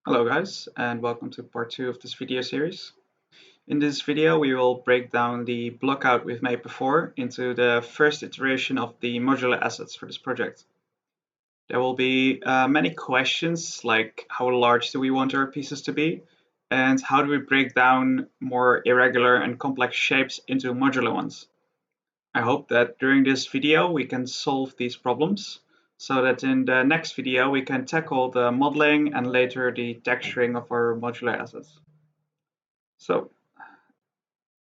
Hello guys, and welcome to part 2 of this video series. In this video we will break down the blockout we've made before into the first iteration of the modular assets for this project. There will be many questions like how large do we want our pieces to be, and how do we break down more irregular and complex shapes into modular ones. I hope that during this video we can solve these problems, so that in the next video we can tackle the modeling and later the texturing of our modular assets. So,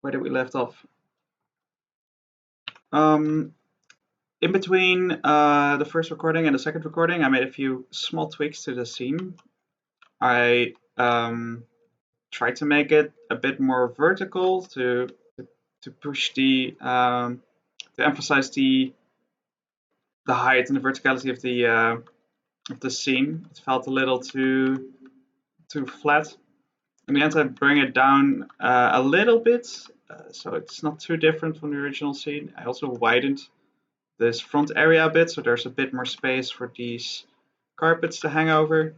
where did we left off? In between the first recording and the second recording, I made a few small tweaks to the scene. I tried to make it a bit more vertical to push to emphasize the height and the verticality of the scene. It felt a little too flat. In the end, I bring it down a little bit, so it's not too different from the original scene. I also widened this front area a bit, so there's a bit more space for these carpets to hang over.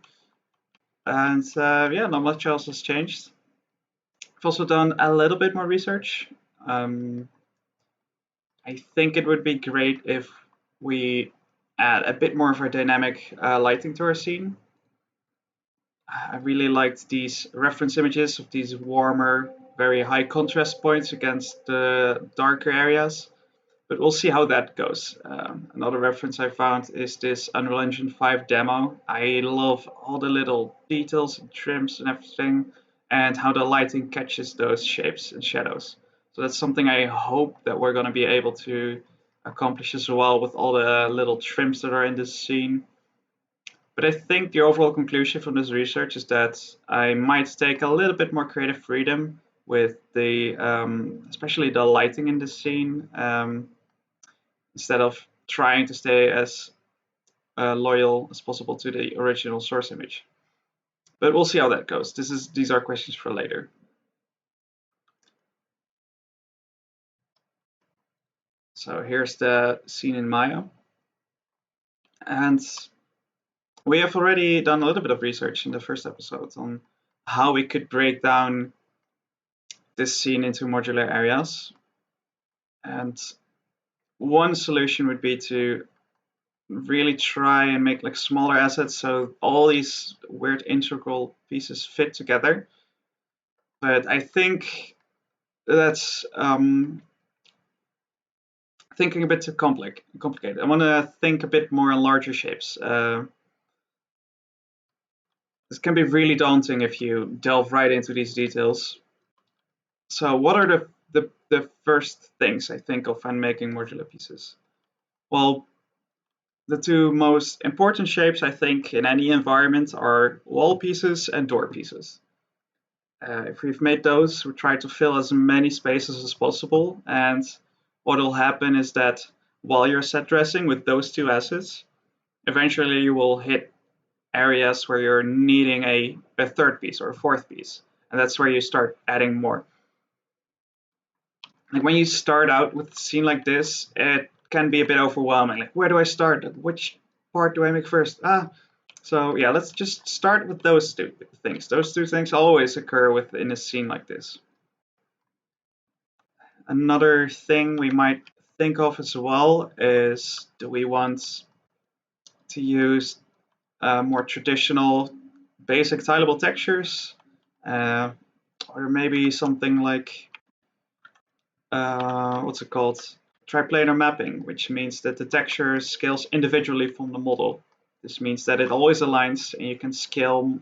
And yeah, not much else has changed. I've also done a little bit more research. I think it would be great if we add a bit more of a dynamic lighting to our scene. I really liked these reference images of these warmer, very high contrast points against the darker areas, but we'll see how that goes. Another reference I found is this Unreal Engine 5 demo. I love all the little details and trims and everything, and how the lighting catches those shapes and shadows. So that's something I hope that we're going to be able to accomplish as well with all the little trims that are in this scene. But I think the overall conclusion from this research is that I might take a little bit more creative freedom with the, especially the lighting in this scene, instead of trying to stay as loyal as possible to the original source image. But we'll see how that goes. These are questions for later. So here's the scene in Maya. And we have already done a little bit of research in the first episode on how we could break down this scene into modular areas. And one solution would be to really try and make like smaller assets so all these weird integral pieces fit together. But I think that's thinking a bit too complicated. I want to think a bit more in larger shapes. This can be really daunting if you delve right into these details. So what are the first things I think of when making modular pieces? Well, the two most important shapes I think in any environment are wall pieces and door pieces. If we've made those, we try to fill as many spaces as possible, and what will happen is that while you're set dressing with those two assets, eventually you will hit areas where you're needing a third piece or a fourth piece, and that's where you start adding more. Like when you start out with a scene like this, it can be a bit overwhelming. Like, where do I start? Which part do I make first? So yeah, let's just start with those two things. Those two things always occur within a scene like this. Another thing we might think of as well is, do we want to use more traditional basic tileable textures, or maybe something like what's it called? Triplanar mapping, which means that the texture scales individually from the model. This means that it always aligns and you can scale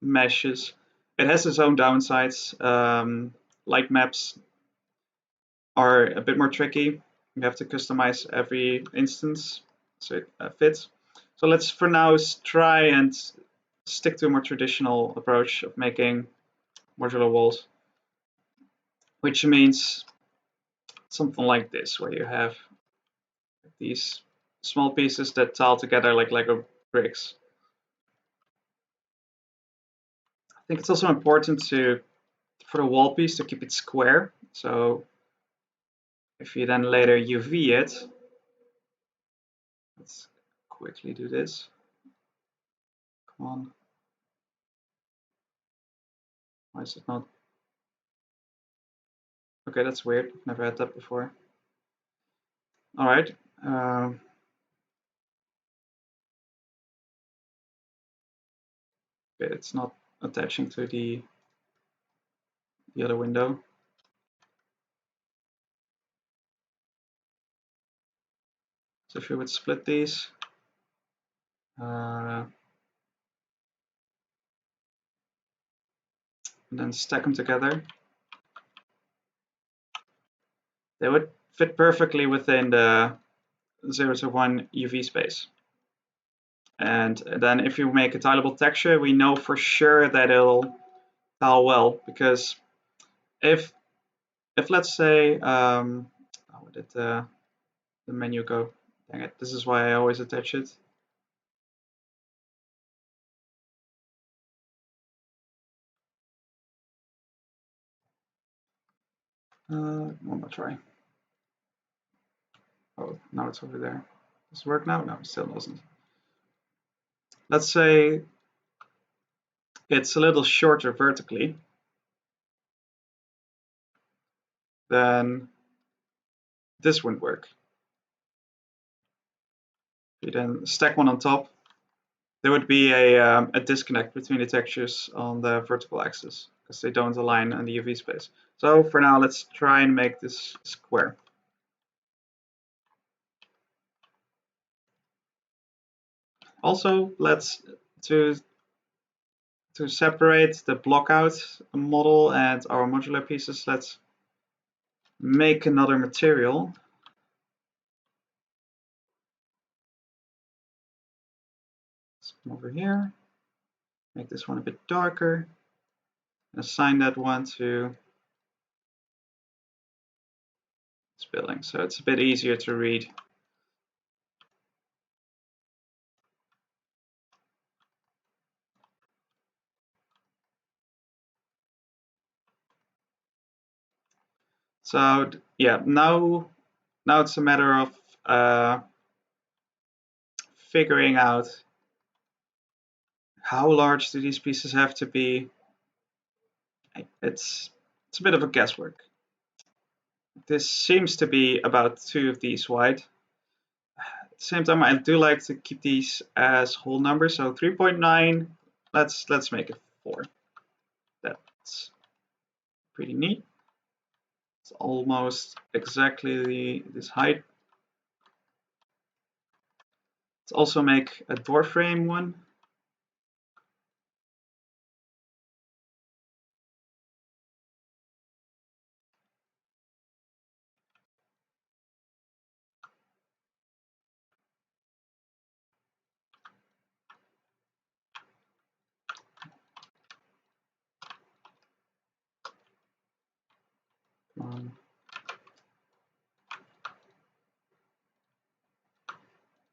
meshes. It has its own downsides. Light maps are a bit more tricky. You have to customize every instance so it fits. So let's for now try and stick to a more traditional approach of making modular walls, which means something like this, where you have these small pieces that tile together like Lego bricks. I think it's also important for the wall piece to keep it square. So if you then later UV it, let's quickly do this. Come on. Why is it not? Okay, that's weird. Never had that before. All right. Okay, it's not attaching to the other window. So if you would split these, and then stack them together, they would fit perfectly within the 0 to 1 UV space. And then if you make a tileable texture, we know for sure that it'll tile well, because if let's say, how did the menu go? Dang it, this is why I always attach it. One more try. Oh, now it's over there. Does it work now? No, it still doesn't. Let's say it's a little shorter vertically, then this wouldn't work. If you then stack one on top, there would be a disconnect between the textures on the vertical axis because they don't align in the UV space. So for now, let's try and make this square. Also, let's to separate the blockout model and our modular pieces, let's make another material. Let's come over here, make this one a bit darker, and assign that one to this building, so it's a bit easier to read. So yeah, now it's a matter of figuring out how large do these pieces have to be. It's a bit of a guesswork. This seems to be about 2 of these wide. At the same time, I do like to keep these as whole numbers, so 3.9. Let's make it 4. That's pretty neat. It's almost exactly this height. Let's also make a door frame one.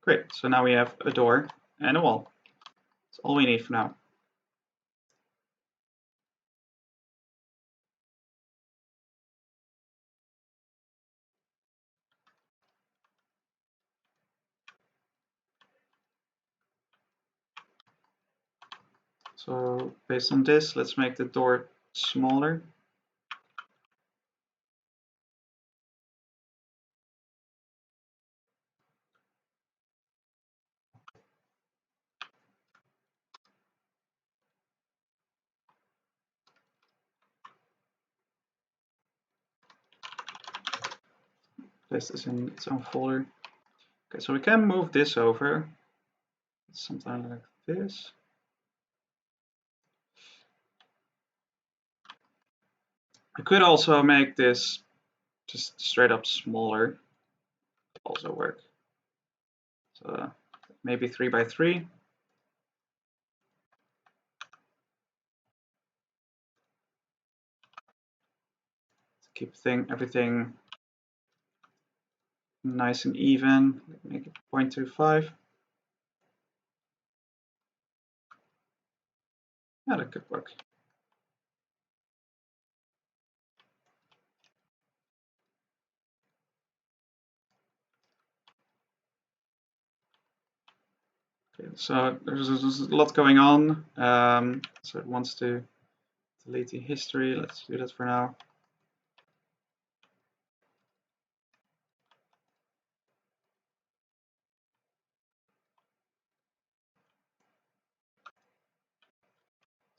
Great, so now we have a door and a wall. That's all we need for now. So based on this, let's make the door smaller. Place this in its own folder. Okay, so we can move this over. Something like this. I could also make this just straight up smaller. Also work. So maybe 3 by 3. To keep everything nice and even. Make it 0.25. Yeah, that could work. Okay, so there's a lot going on. So it wants to Deleting history, let's do that for now.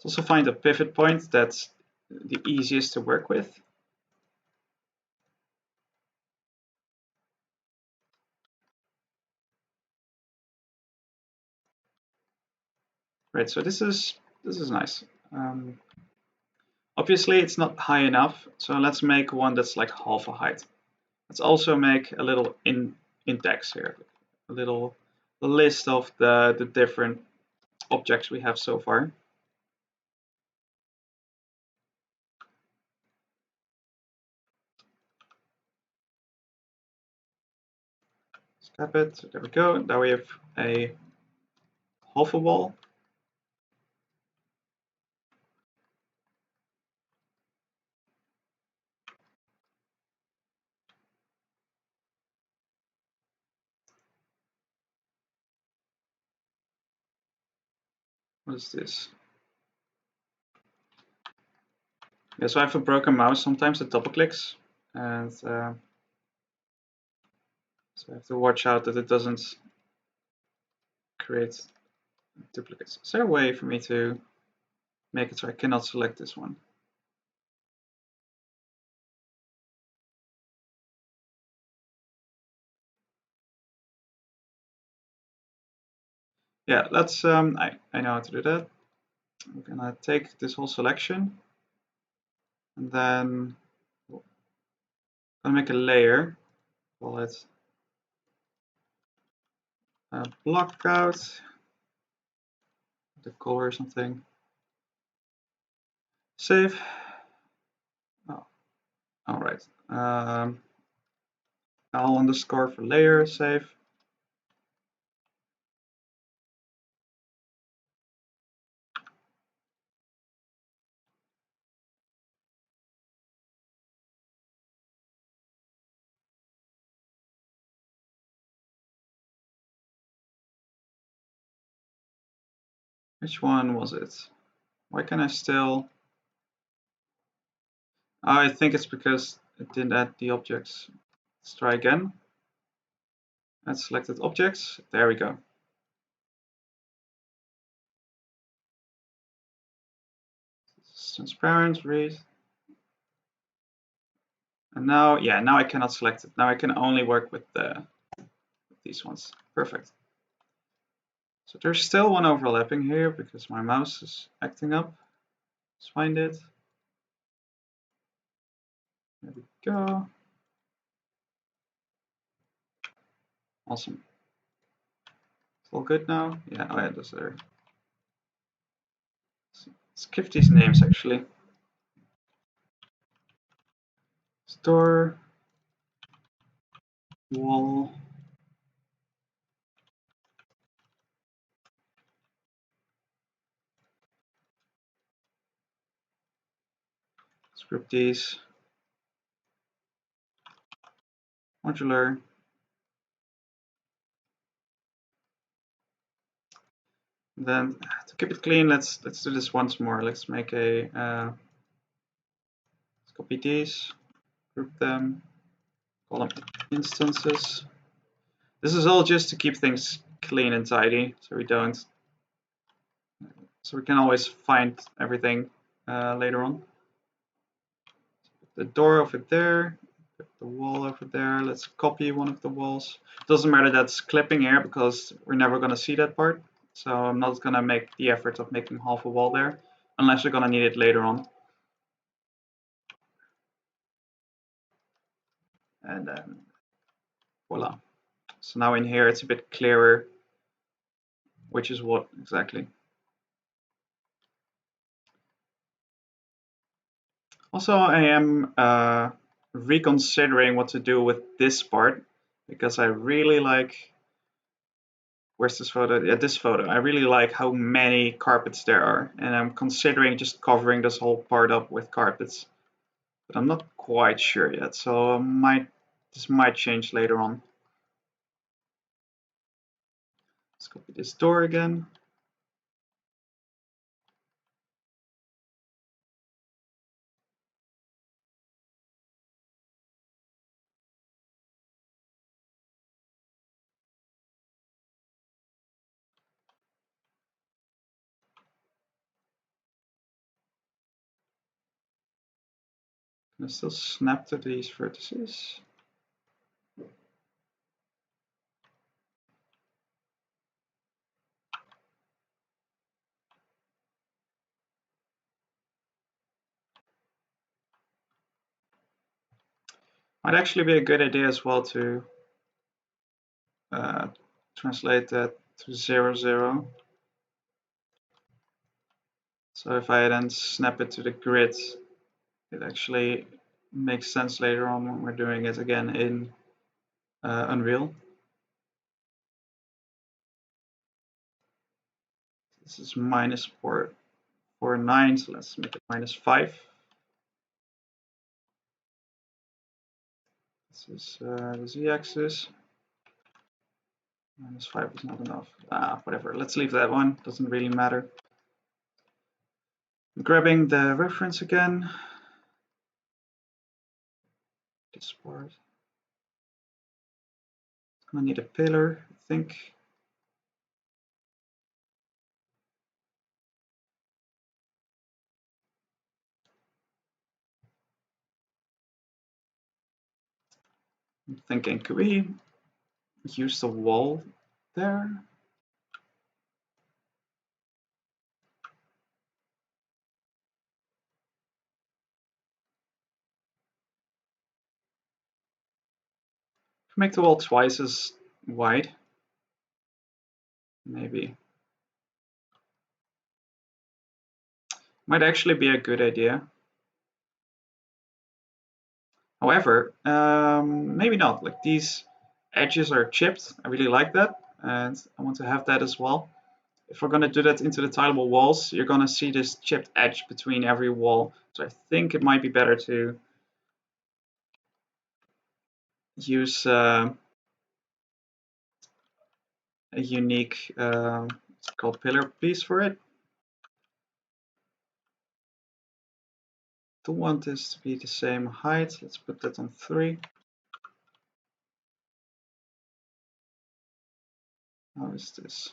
Let's also find a pivot point that's the easiest to work with. Right, so this is nice. Obviously, it's not high enough, so let's make one that's like half a height. Let's also make a little index here, a little list of the different objects we have so far. Scrap it. There we go. Now we have a half a wall. What is this? Yeah, so I have a broken mouse. Sometimes it double clicks, and so I have to watch out that it doesn't create duplicates. Is there a way for me to make it so I cannot select this one? Yeah, let's. I know how to do that. I'm gonna take this whole selection, and then I'm gonna make a layer. Call it blockout. The color or something. Save. Oh, all right. L underscore for layer. Save. Which one was it? Why can I still? Oh, I think it's because it didn't add the objects. Let's try again. Add selected objects. There we go. It's transparent, read. And now, yeah, now I cannot select it. Now I can only work with these ones. Perfect. So there's still one overlapping here because my mouse is acting up. Let's find it. There we go. Awesome. It's all good now. Yeah, oh yeah, those are. Let's give these names actually. Store wall. Let's group these. Modular. Then to keep it clean, let's do this once more. Let's make a let's copy these, group them, call them instances. This is all just to keep things clean and tidy, so we can always find everything later on. Put the door over there, put the wall over there. Let's copy one of the walls. Doesn't matter that's clipping here because we're never going to see that part. So I'm not going to make the effort of making half a wall there unless we're going to need it later on. And then voila. So now in here it's a bit clearer which is what exactly. Also, I am reconsidering what to do with this part because I really like, where's this photo? Yeah, this photo. I really like how many carpets there are, and I'm considering just covering this whole part up with carpets. But I'm not quite sure yet, so this might change later on. Let's copy this door again. Can I still snap to these vertices? Might actually be a good idea as well to translate that to 0, 0. So if I then snap it to the grid, it actually makes sense later on when we're doing it again in Unreal. This is minus 449, so let's make it minus 5. This is the z-axis. Minus 5 is not enough. Whatever, let's leave that one, doesn't really matter. I'm grabbing the reference again. This part. I need a pillar, I think. I'm thinking, could we use the wall there? Make the wall twice as wide. Maybe. Might actually be a good idea. However, maybe not. Like these edges are chipped. I really like that, and I want to have that as well. If we're going to do that into the tileable walls, you're going to see this chipped edge between every wall. So I think it might be better to use a unique it's called pillar piece for it. Don't want this to be the same height. Let's put that on 3. How is this?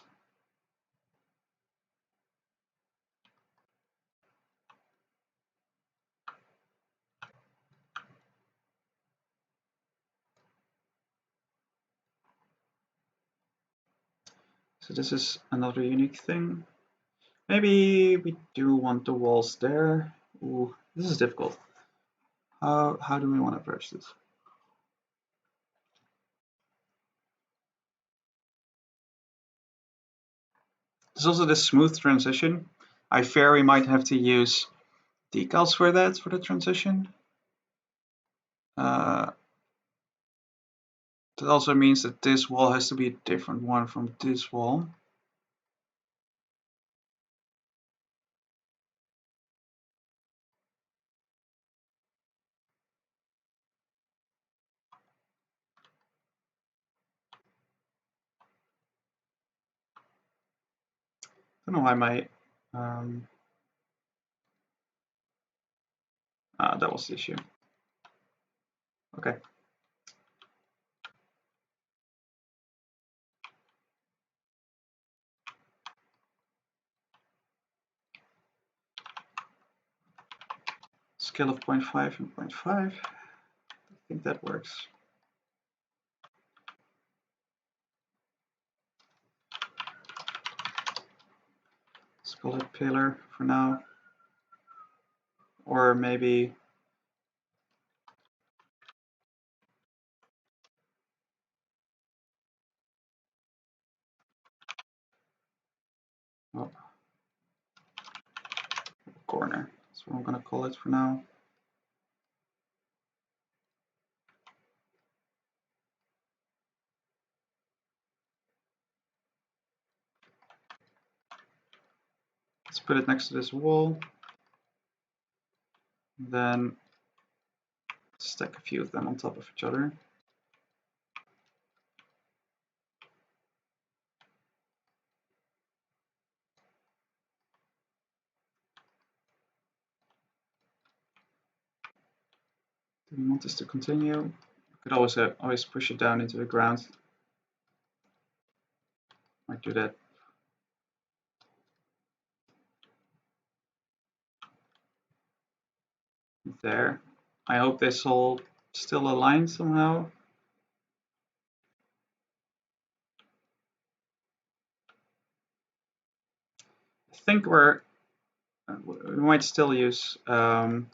So this is another unique thing. Maybe we do want the walls there. Ooh, this is difficult. How do we want to approach this? There's also this smooth transition. I fear we might have to use decals for that, for the transition. That also means that this wall has to be a different one from this wall. I don't know why my that was the issue. Okay. Scale of 0.5 and 0.5. I think that works. Let's call it pillar for now. Or maybe oh, corner. That's what I'm going to call it for now. Let's put it next to this wall. Then stack a few of them on top of each other. Do we want this to continue? We could always push it down into the ground. Might do that. There. I hope this all still aligns somehow. I think we might still use triplanar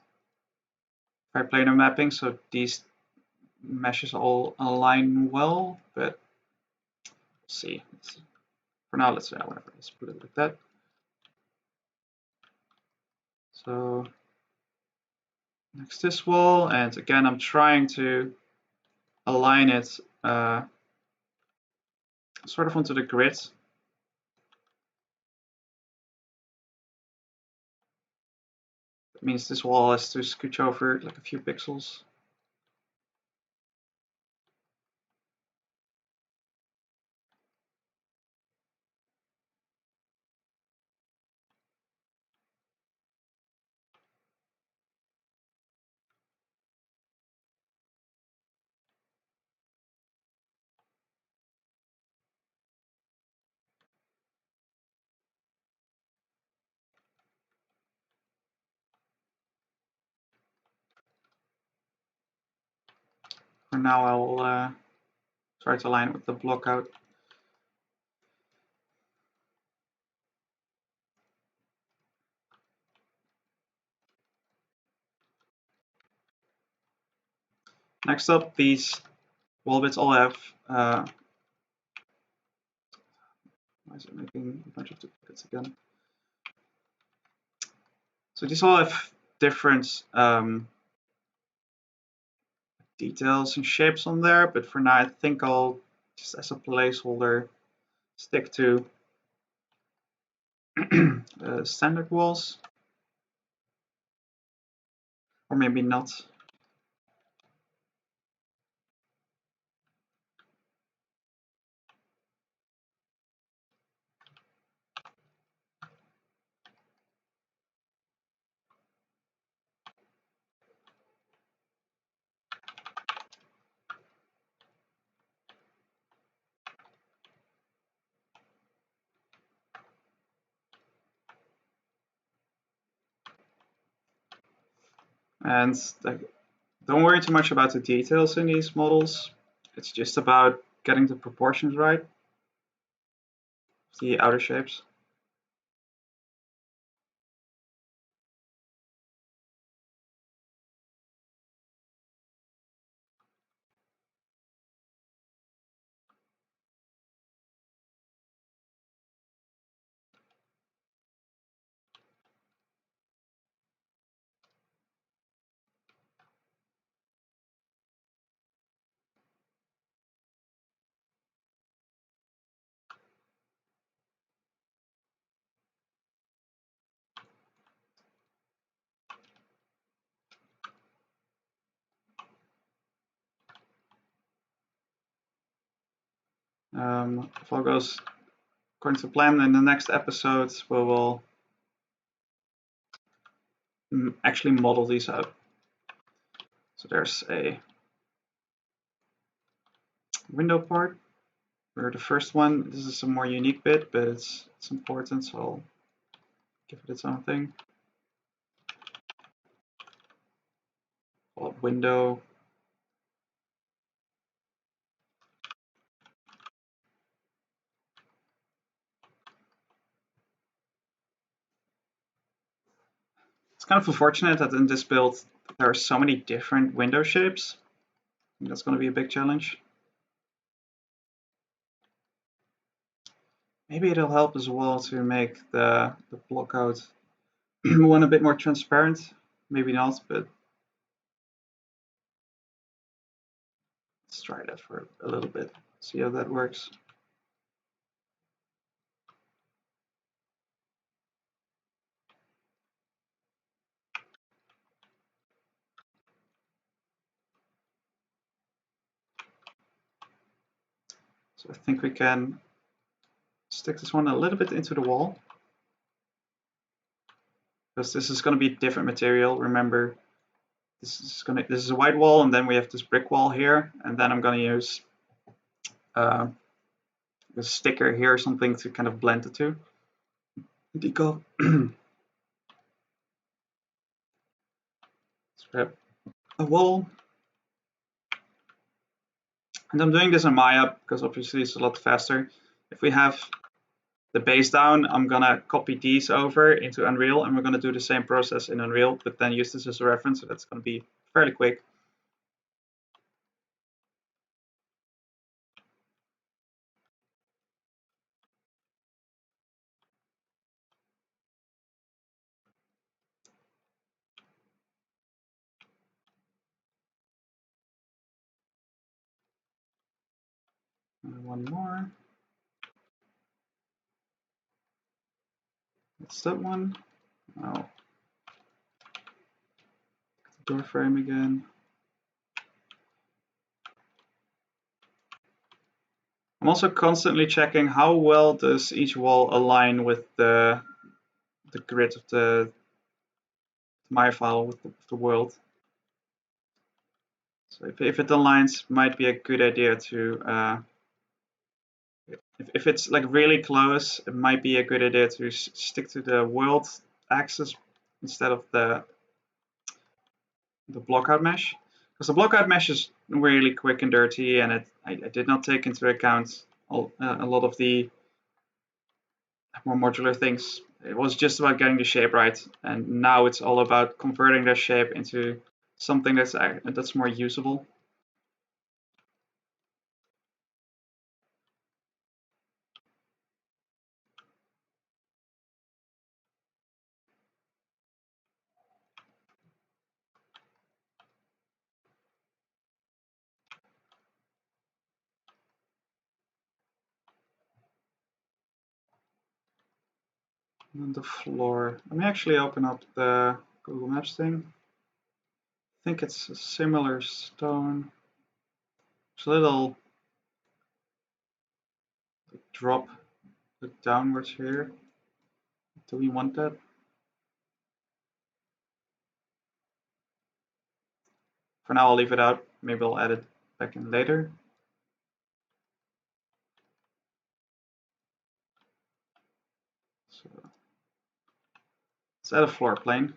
mapping, so these meshes all align well, but we'll see. For now, let's put it like that. So next this wall, and again, I'm trying to align it sort of onto the grid. That means this wall has to scooch over like a few pixels. For now, I'll try to align it with the blockout. Next up, these wall bits all have. Why is it making a bunch of duplicates again? So these all have different details and shapes on there, but for now I think I'll just as a placeholder stick to standard walls, or maybe not. And don't worry too much about the details in these models. It's just about getting the proportions right, the outer shapes. If all goes according to plan, in the next episode we will actually model these out. So there's a window part where the first one, this is a more unique bit, but it's important, so I'll give it its own thing. Call it window. It's kind of unfortunate that in this build there are so many different window shapes. I think that's going to be a big challenge. Maybe it'll help as well to make the blockout one a bit more transparent. Maybe not, but let's try that for a little bit, see how that works. So I think we can stick this one a little bit into the wall, because this is going to be different material. Remember, this is a white wall, and then we have this brick wall here, and then I'm going to use a sticker here or something to kind of blend the two. Decal. Scrap. a wall. And I'm doing this in Maya because obviously it's a lot faster. If we have the base down, I'm gonna copy these over into Unreal, and we're gonna do the same process in Unreal, but then use this as a reference, so that's gonna be fairly quick. And one more. That's that one. Oh, door frame again. I'm also constantly checking how well does each wall align with the grid of the Maya file with the world. So if it aligns, might be a good idea to if it's like really close, it might be a good idea to stick to the world axis instead of the blockout mesh, because the blockout mesh is really quick and dirty, and I did not take into account a lot of the more modular things. It was just about getting the shape right, and now it's all about converting that shape into something that's more usable. And then the floor. Let me actually open up the Google Maps thing. I think it's a similar stone. It's a little drop downwards here. Do we want that? For now, I'll leave it out. Maybe I'll add it back in later. So let's add a floor plane.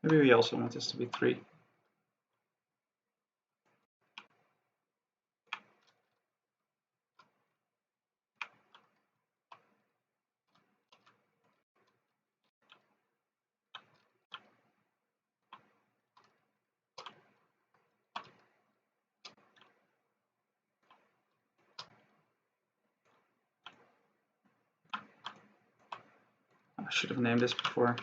Maybe we also want this to be 3. I should have named this before.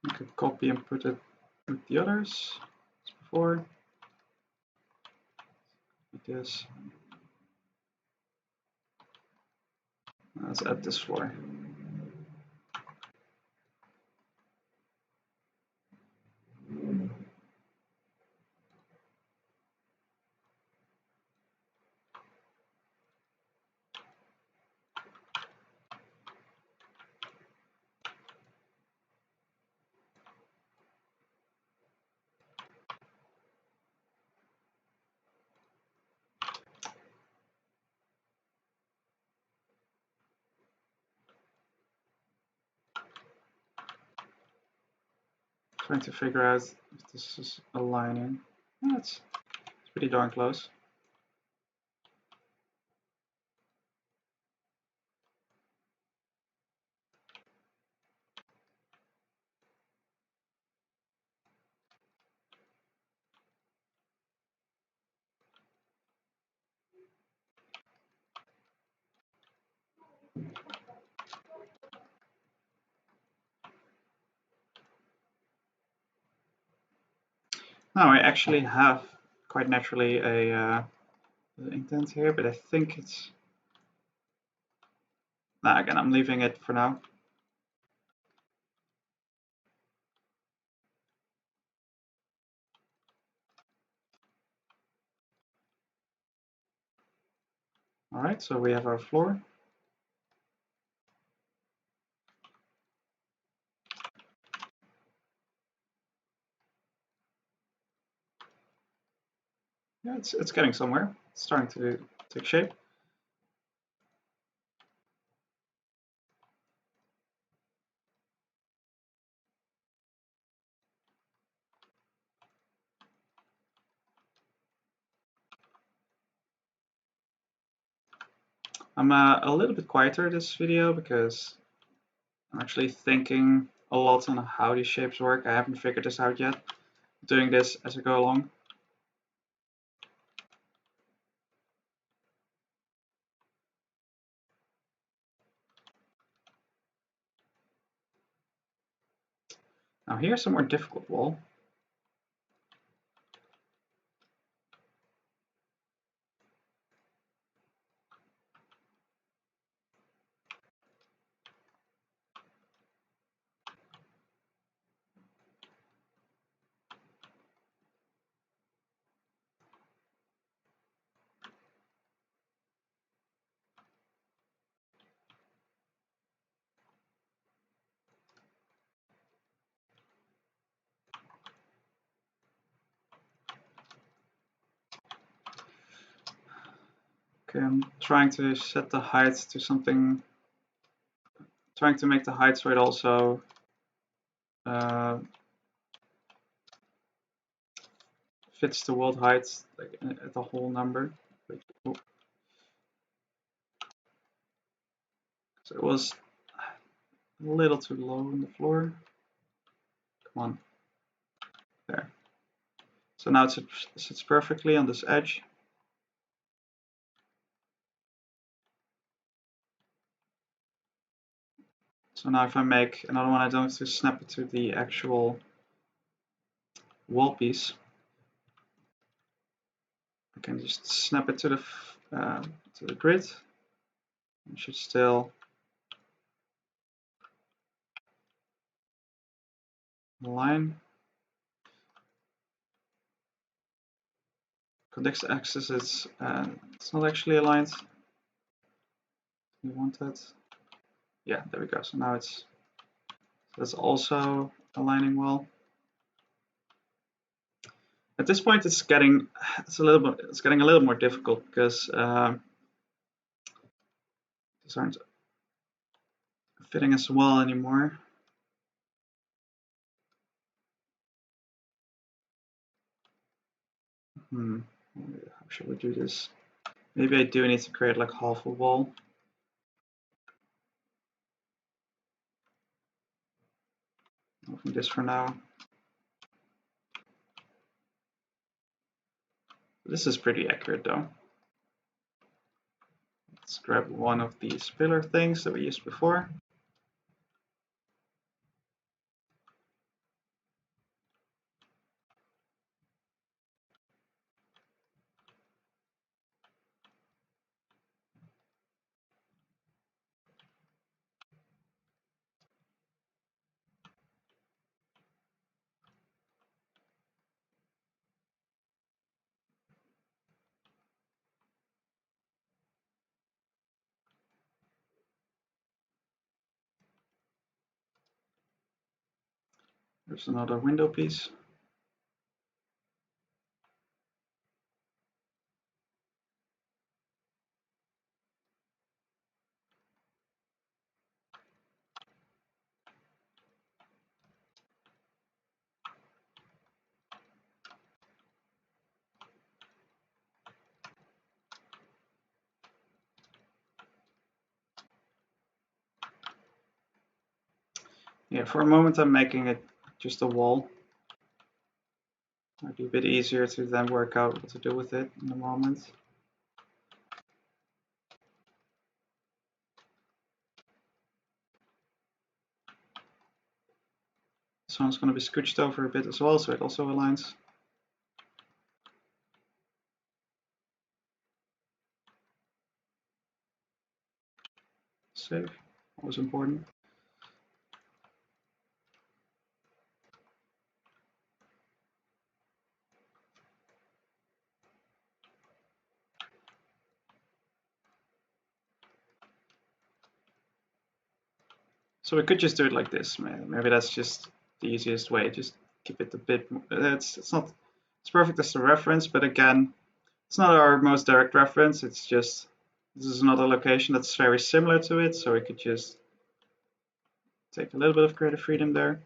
I could copy and put it with the others as before. Like this. Let's add this floor. Trying to figure out if this is aligning. Yeah, it's pretty darn close. Now I actually have quite naturally a the intent here, but I think it's... Nah, again, I'm leaving it for now. All right, so we have our floor. Yeah, it's getting somewhere. It's starting to take shape. I'm a little bit quieter this video because I'm actually thinking a lot on how these shapes work. I haven't figured this out yet. I'm doing this as I go along. Now here's a more difficult wall. Okay, I'm trying to set the height to something, trying to make the height so it also fits the world height, like at a whole number. So it was a little too low on the floor. Come on, there. So now it sits perfectly on this edge. So now if I make another one, I don't have to snap it to the actual wall piece. I can just snap it to the grid. It should still align. Context axis is it's not actually aligned. We want that. Yeah, there we go. So now that's also aligning well. At this point, it's getting a little more difficult because these aren't fitting as well anymore. How should we do this? Maybe I do need to create like half a wall. Moving this for now. This is pretty accurate though. Let's grab one of these pillar things that we used before. There's another window piece. Yeah, for a moment I'm making it just a wall. Might be a bit easier to then work out what to do with it in a moment. This one's going to be scooched over a bit as well, so it also aligns. save. Always important. So we could just do it like this. Maybe that's just the easiest way. Just keep it a bit. It's not. It's perfect as a reference, but again, it's not our most direct reference. It's just this is another location that's very similar to it, so we could just take a little bit of creative freedom there.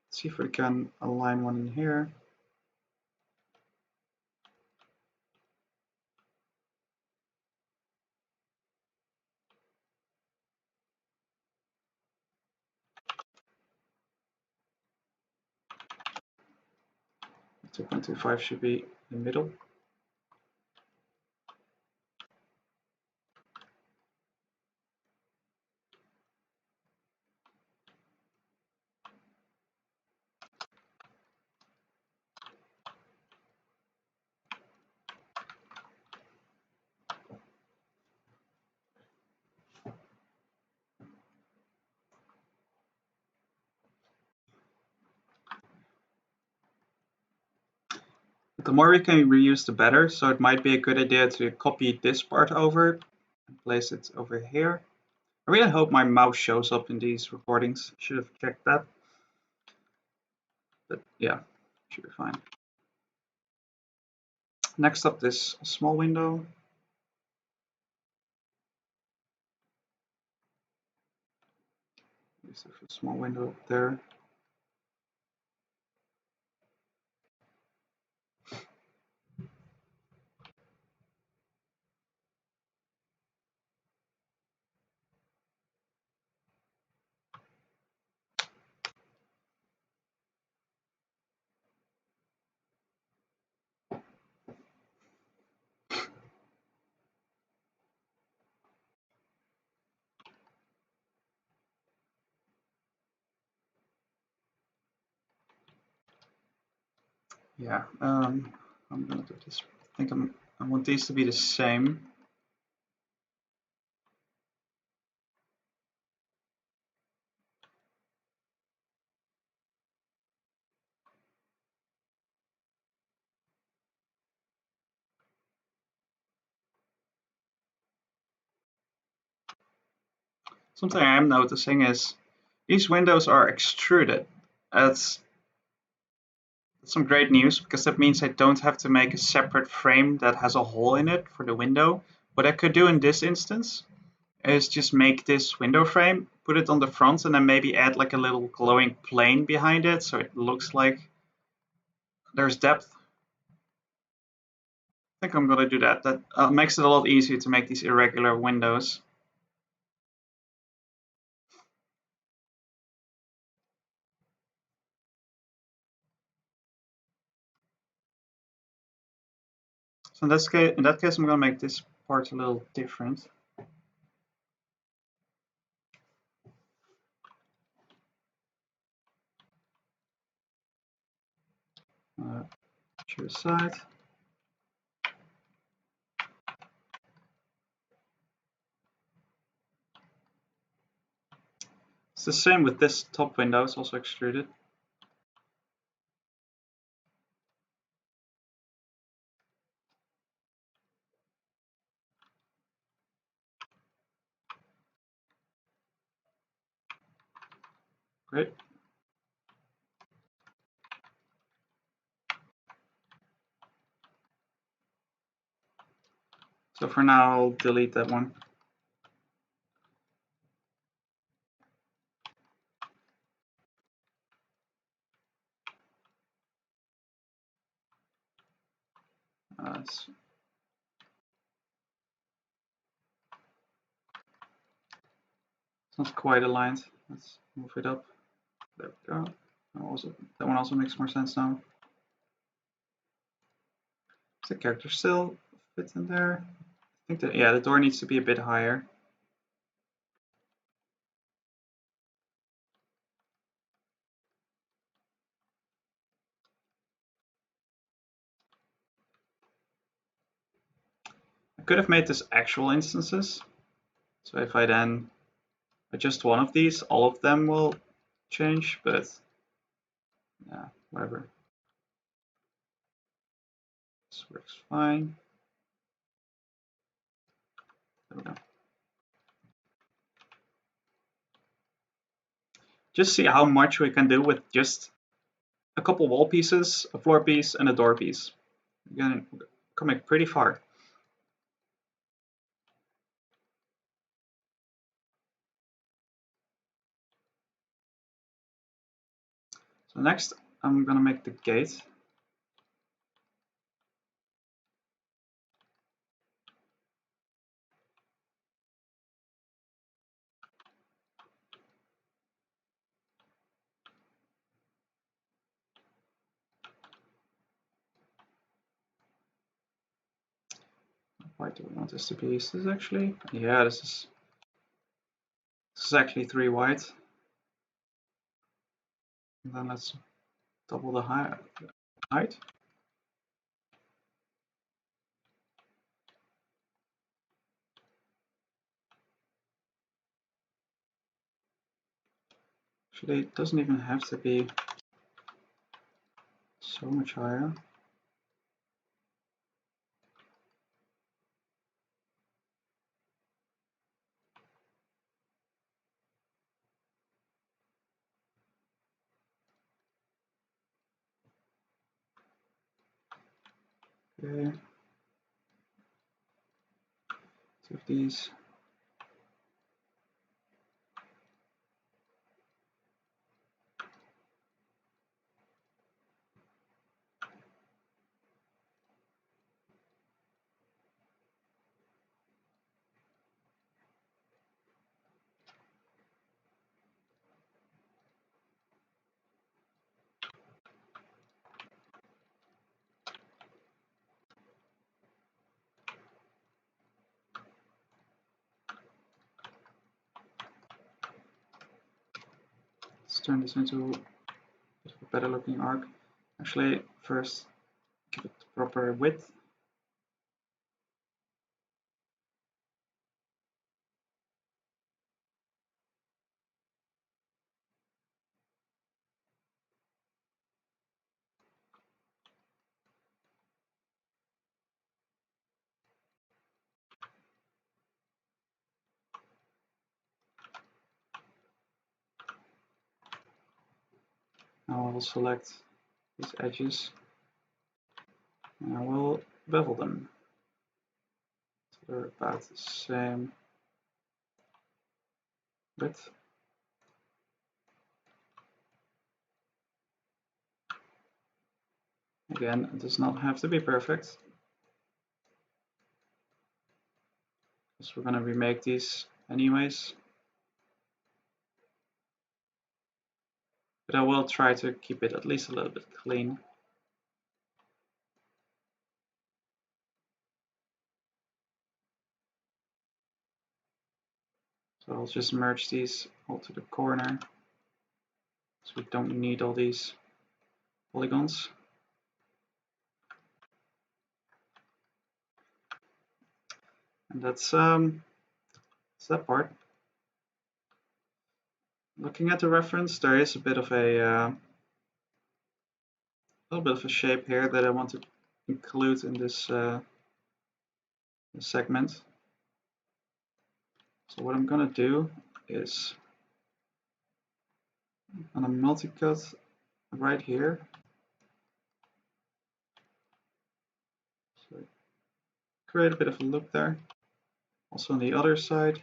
See if we can align one in here. Two 2.25 should be in the middle. The more we can reuse, the better. So it might be a good idea to copy this part over and place it over here. I really hope my mouse shows up in these recordings. Should have checked that. But yeah, should be fine. Next up, this small window. Use a small window up there. Yeah, I'm gonna do this. I think I want these to be the same. Something I am noticing is these windows are extruded. That's some great news because that means I don't have to make a separate frame that has a hole in it for the window. What I could do in this instance is just make this window frame, put it on the front, and then maybe add like a little glowing plane behind it so it looks like there's depth. I think I'm gonna do that. That makes it a lot easier to make these irregular windows. So in that case, I'm gonna make this part a little different. To the side. It's the same with this top window, it's also extruded. Great. So for now, I'll delete that one. It's not quite aligned. Let's move it up. There we go. That one also makes more sense now. Does the character still fit in there? I think that, yeah, the door needs to be a bit higher. I could have made this actual instances. So if I then adjust one of these, all of them will change, but yeah, whatever. This works fine. There we go. Just see how much we can do with just a couple wall pieces, a floor piece, and a door piece. You're coming pretty far. So next, I'm gonna make the gate. Why do we want this to be? Is this actually? Yeah, this is actually 3 wide. And then let's double the height. Actually, it doesn't even have to be so much higher. Okay. 2 of these. Let's turn this into a better looking arc. Actually, first give it the proper width. Now I will select these edges and I will bevel them. So they're about the same width. Again, it does not have to be perfect, because we're going to remake these anyways. But I will try to keep it at least a little bit clean. So I'll just merge these all to the corner, so we don't need all these polygons. And that's that part. Looking at the reference, there is a bit of a little bit of a shape here that I want to include in this segment. So what I'm gonna do is I'm gonna multi-cut right here. So create a bit of a loop there. Also on the other side.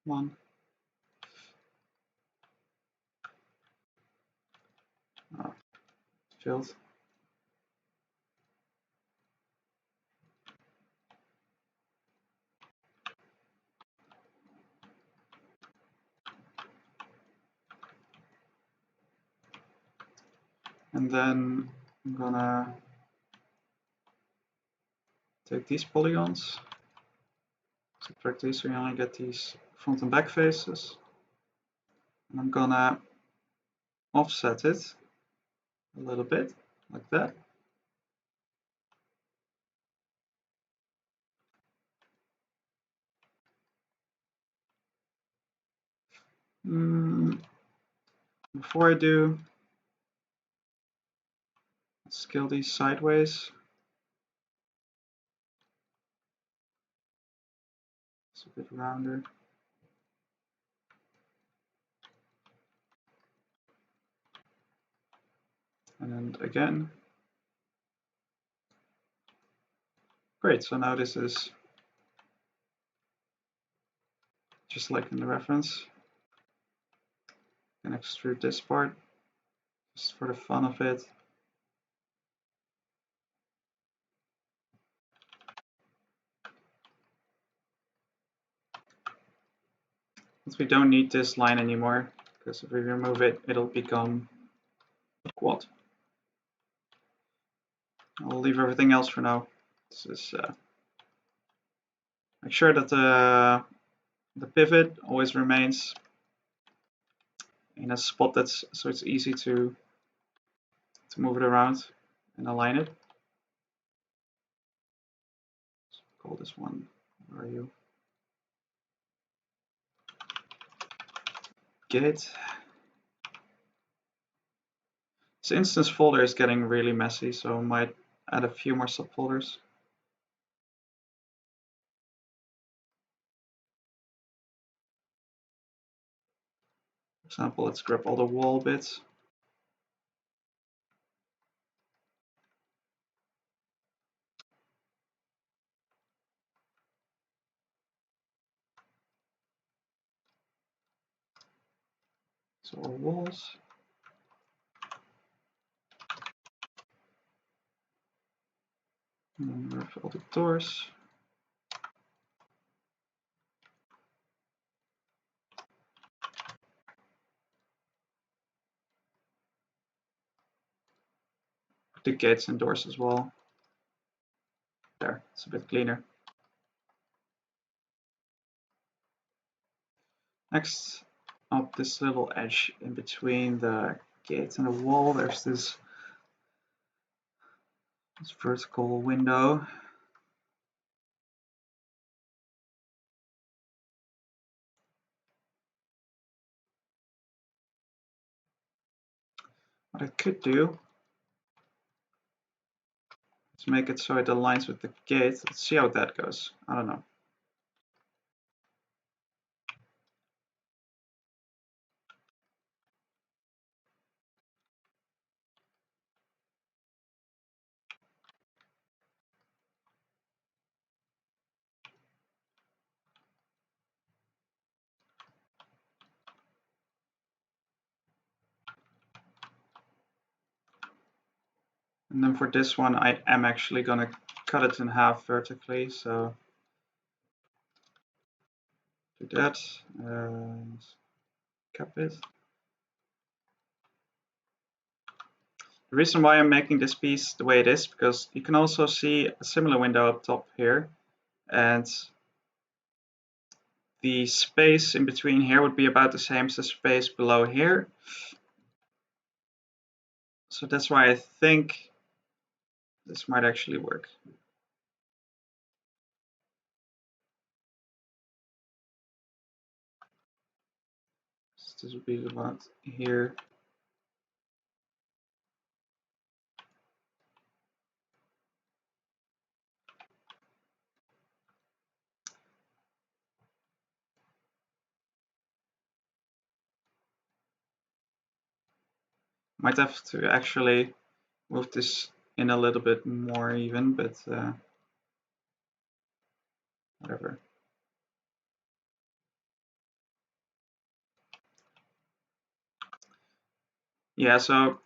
One. Oh, failed. And then I'm gonna take these polygons, subtract these so you only get these front and back faces. And I'm gonna offset it a little bit, like that. Before I do, let's scale these sideways. It's a bit rounder. And then again. Great, so now this is just like in the reference. And extrude this part, just for the fun of it. Since we don't need this line anymore, because if we remove it, it'll become a quad. I'll leave everything else for now. This is make sure that the pivot always remains in a spot that's so it's easy to move it around and align it. Let's call this one. Where are you? Gate. This instance folder is getting really messy, so I might add a few more subfolders. For example, let's grab all the wall bits. So all walls. And then remove all the doors. The gates and doors as well. There, it's a bit cleaner. Next, up this little edge in between the gate and the wall, there's this vertical window. What I could do is make it so it aligns with the gate. Let's see how that goes. I don't know. And then for this one, I am actually going to cut it in half vertically. So do that. Cap it. The reason why I'm making this piece the way it is, because you can also see a similar window up top here. And the space in between here would be about the same as the space below here. So that's why I think this might actually work. So this would be about here. Might have to actually move this in a little bit more even, but whatever. Yeah, so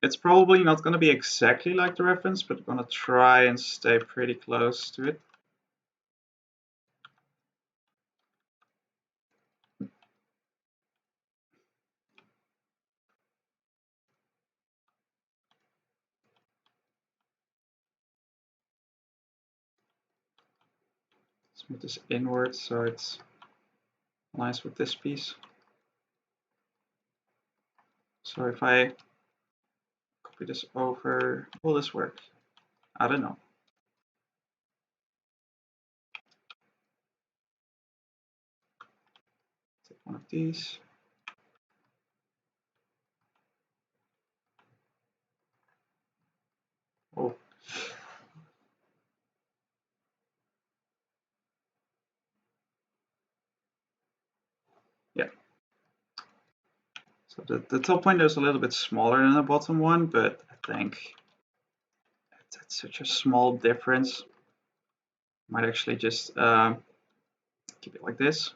it's probably not going to be exactly like the reference, but I'm going to try and stay pretty close to it. Let's move this inwards so it's aligns with this piece. So if I copy this over, will this work? I don't know. Take one of these. So the top window is a little bit smaller than the bottom one, but I think it's such a small difference. Might actually just keep it like this.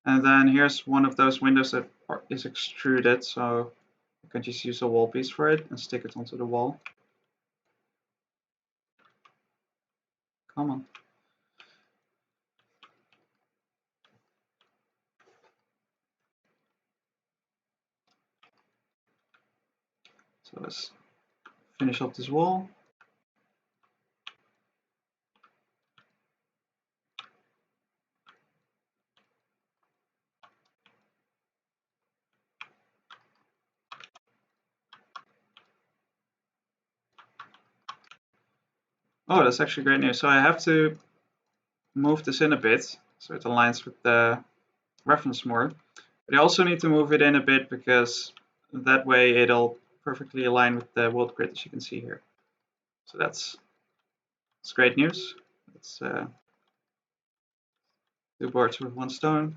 And then here's one of those windows that is extruded, so you can just use a wall piece for it and stick it onto the wall. Come on. So let's finish up this wall. Oh, that's actually great news. So I have to move this in a bit so it aligns with the reference more. But I also need to move it in a bit because that way it'll perfectly align with the world grid, as you can see here. So that's great news. Let's do birds with one stone.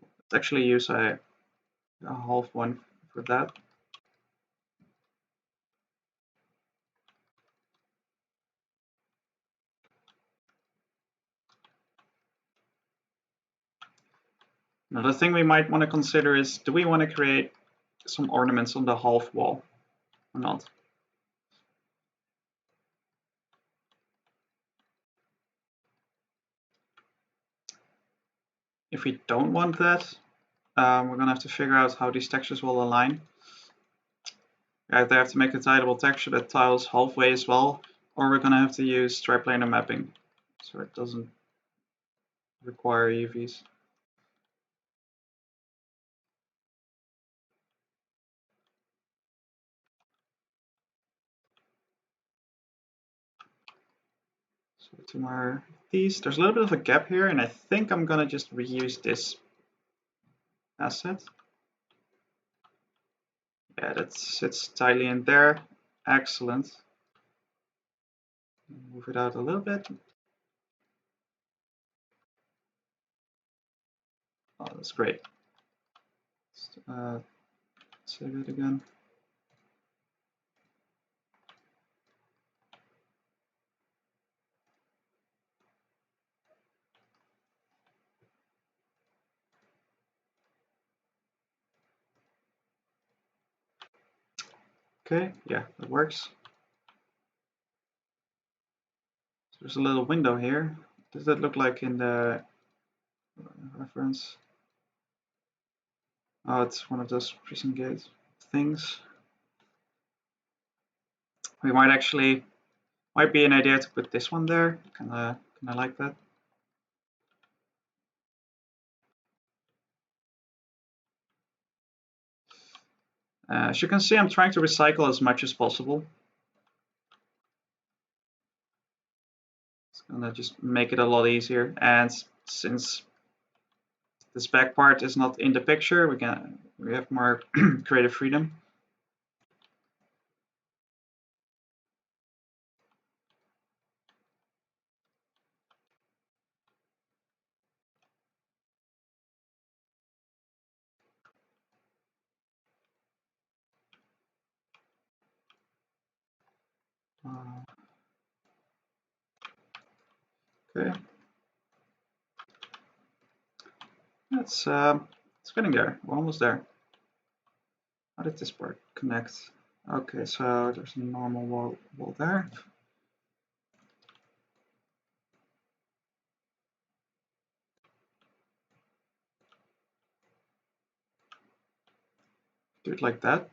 Let's actually use a half one for that. Another thing we might want to consider is, do we want to create some ornaments on the half wall or not? If we don't want that, we're going to have to figure out how these textures will align. We either have to make a tileable texture that tiles halfway as well, or we're going to have to use triplanar mapping, so it doesn't require UVs. So to mark these, there's a little bit of a gap here, and I think I'm going to just reuse this asset. Yeah, that sits tightly in there. Excellent. Move it out a little bit. Oh, that's great. Save it again. Okay, yeah, that works. So there's a little window here. What does that look like in the reference? Oh, it's one of those prison gate things. We might be an idea to put this one there. Kinda like that. As you can see, I'm trying to recycle as much as possible. It's gonna just make it a lot easier. And since this back part is not in the picture, we have more creative freedom. Okay. It's getting there. We're almost there. How did this part connect? Okay, so there's a normal wall there. Do it like that.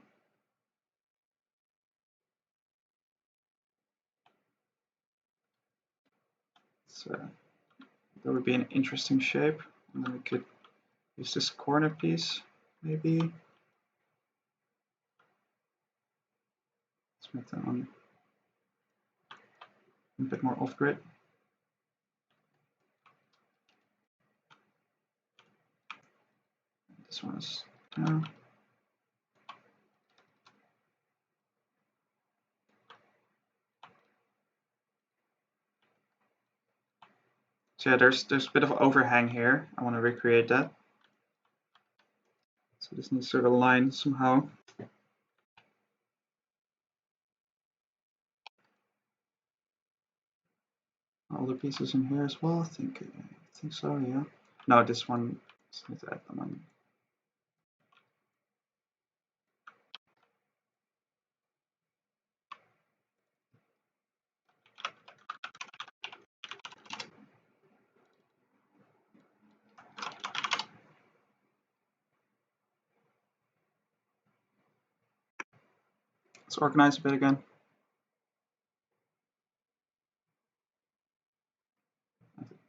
So that would be an interesting shape. And then we could use this corner piece, maybe. Let's make that one a bit more off-grid. This one is down. So So yeah, there's a bit of overhang here. I want to recreate that. So this needs to align somehow. All the pieces in here as well. I think so. Yeah. No, this one. Let's add them on. Let's organize a bit again.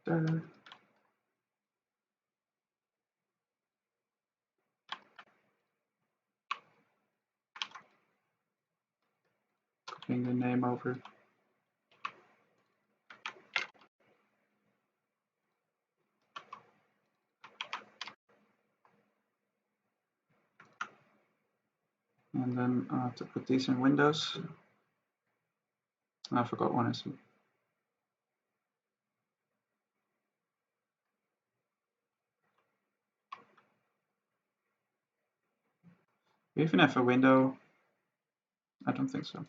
There. Copying the name over. And then to put these in windows. I forgot one is. We even have a window. I don't think so.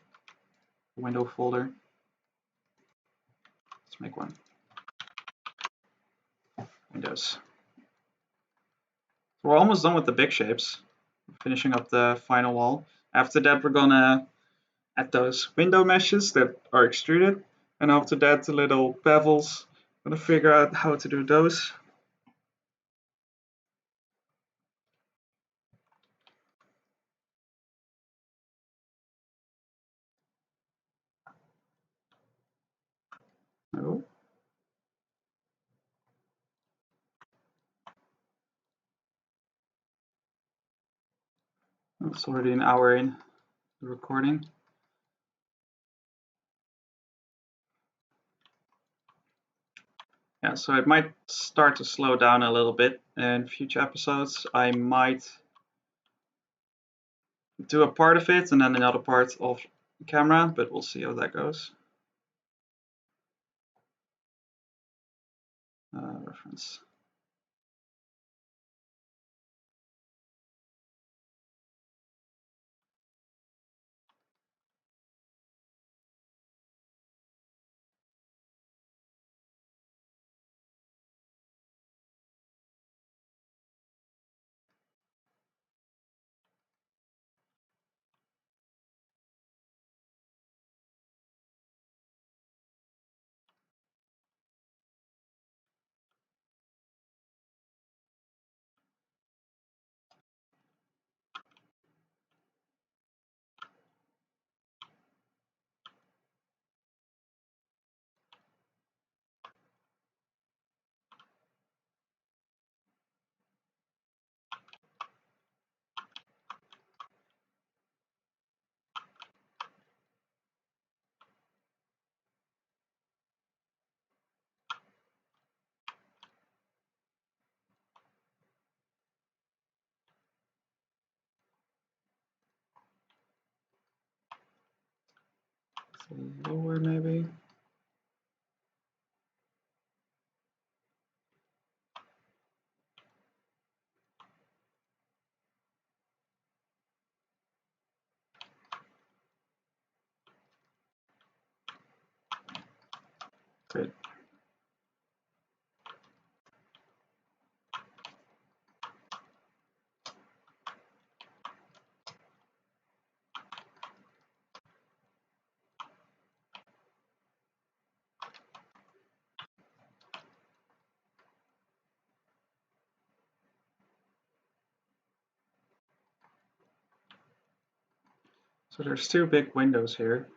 A window folder. Let's make one. Windows. So we're almost done with the big shapes. Finishing up the final wall. After that, we're gonna add those window meshes that are extruded. And after that, the little bevels. I'm gonna figure out how to do those. Oh. It's already an hour in the recording. Yeah, so it might start to slow down a little bit in future episodes. I might do a part of it and then another part off camera, but we'll see how that goes. Reference. So lower maybe. Great. So there's two big windows here.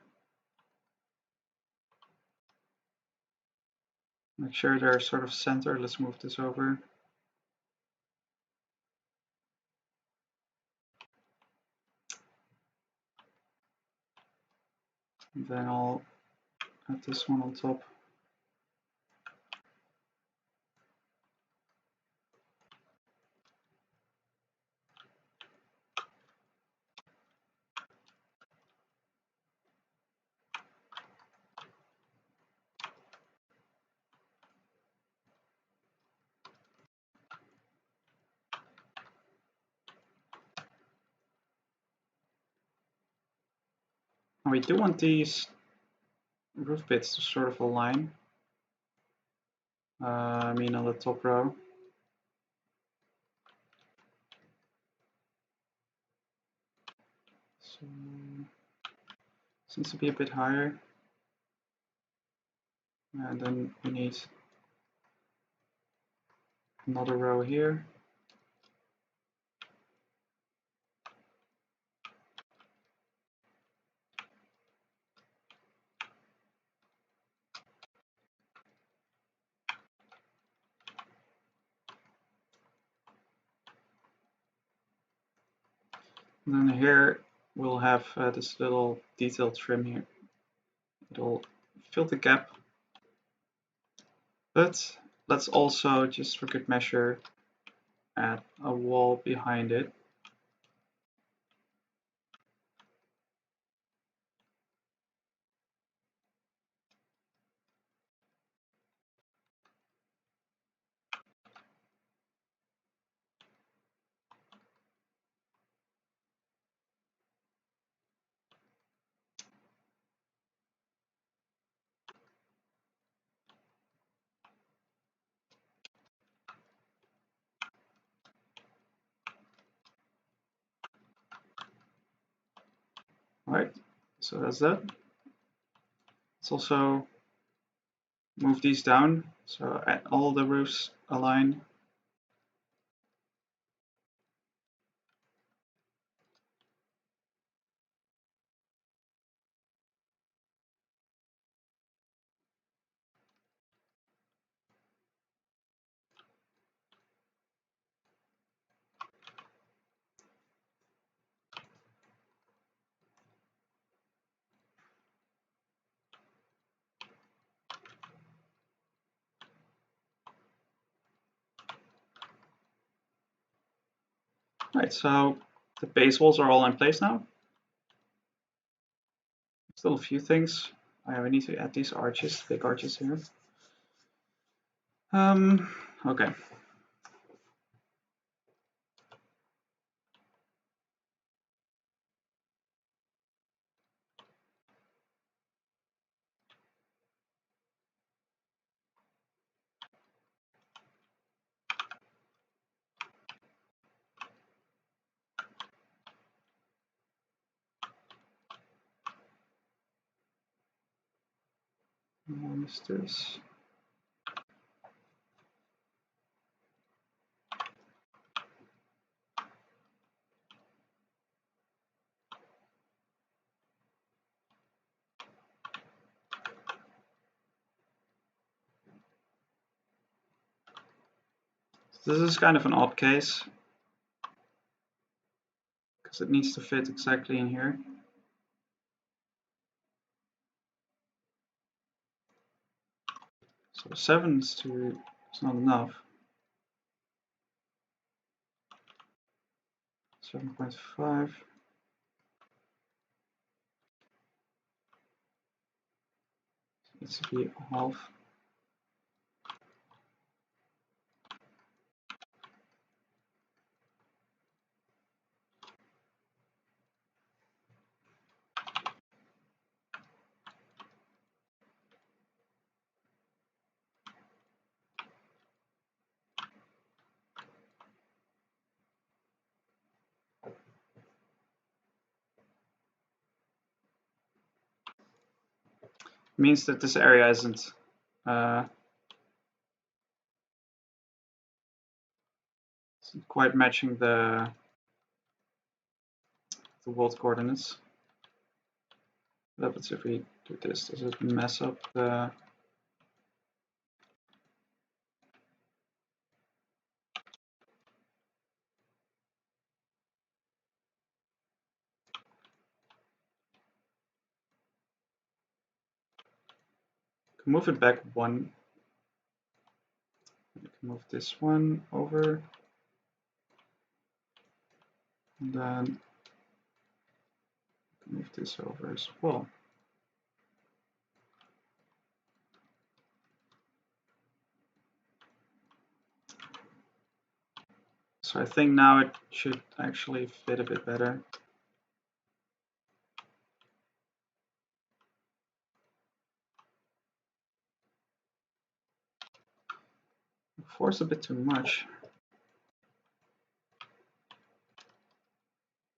Make sure they're sort of centered. Let's move this over. And then I'll add this one on top. And we do want these roof bits to sort of align. I mean on the top row. So seems to be a bit higher. And then we need another row here. And then here we'll have this little detail trim here. It'll fill the gap. But let's also, just for good measure, add a wall behind it. Right, so that's that. Let's also move these down, so all the roofs align. Right, so the base walls are all in place now. Still a few things. We need to add these arches, big arches here. Okay. Minus this. This is kind of an odd case because it needs to fit exactly in here. So 7 is not enough. 7.5. Needs to be half. Means that this area isn't quite matching the world coordinates. What happens if we do this? Does it mess up the... Move it back one. We can move this one over. And then move this over as well. So I think now it should actually fit a bit better. 4 is a bit too much.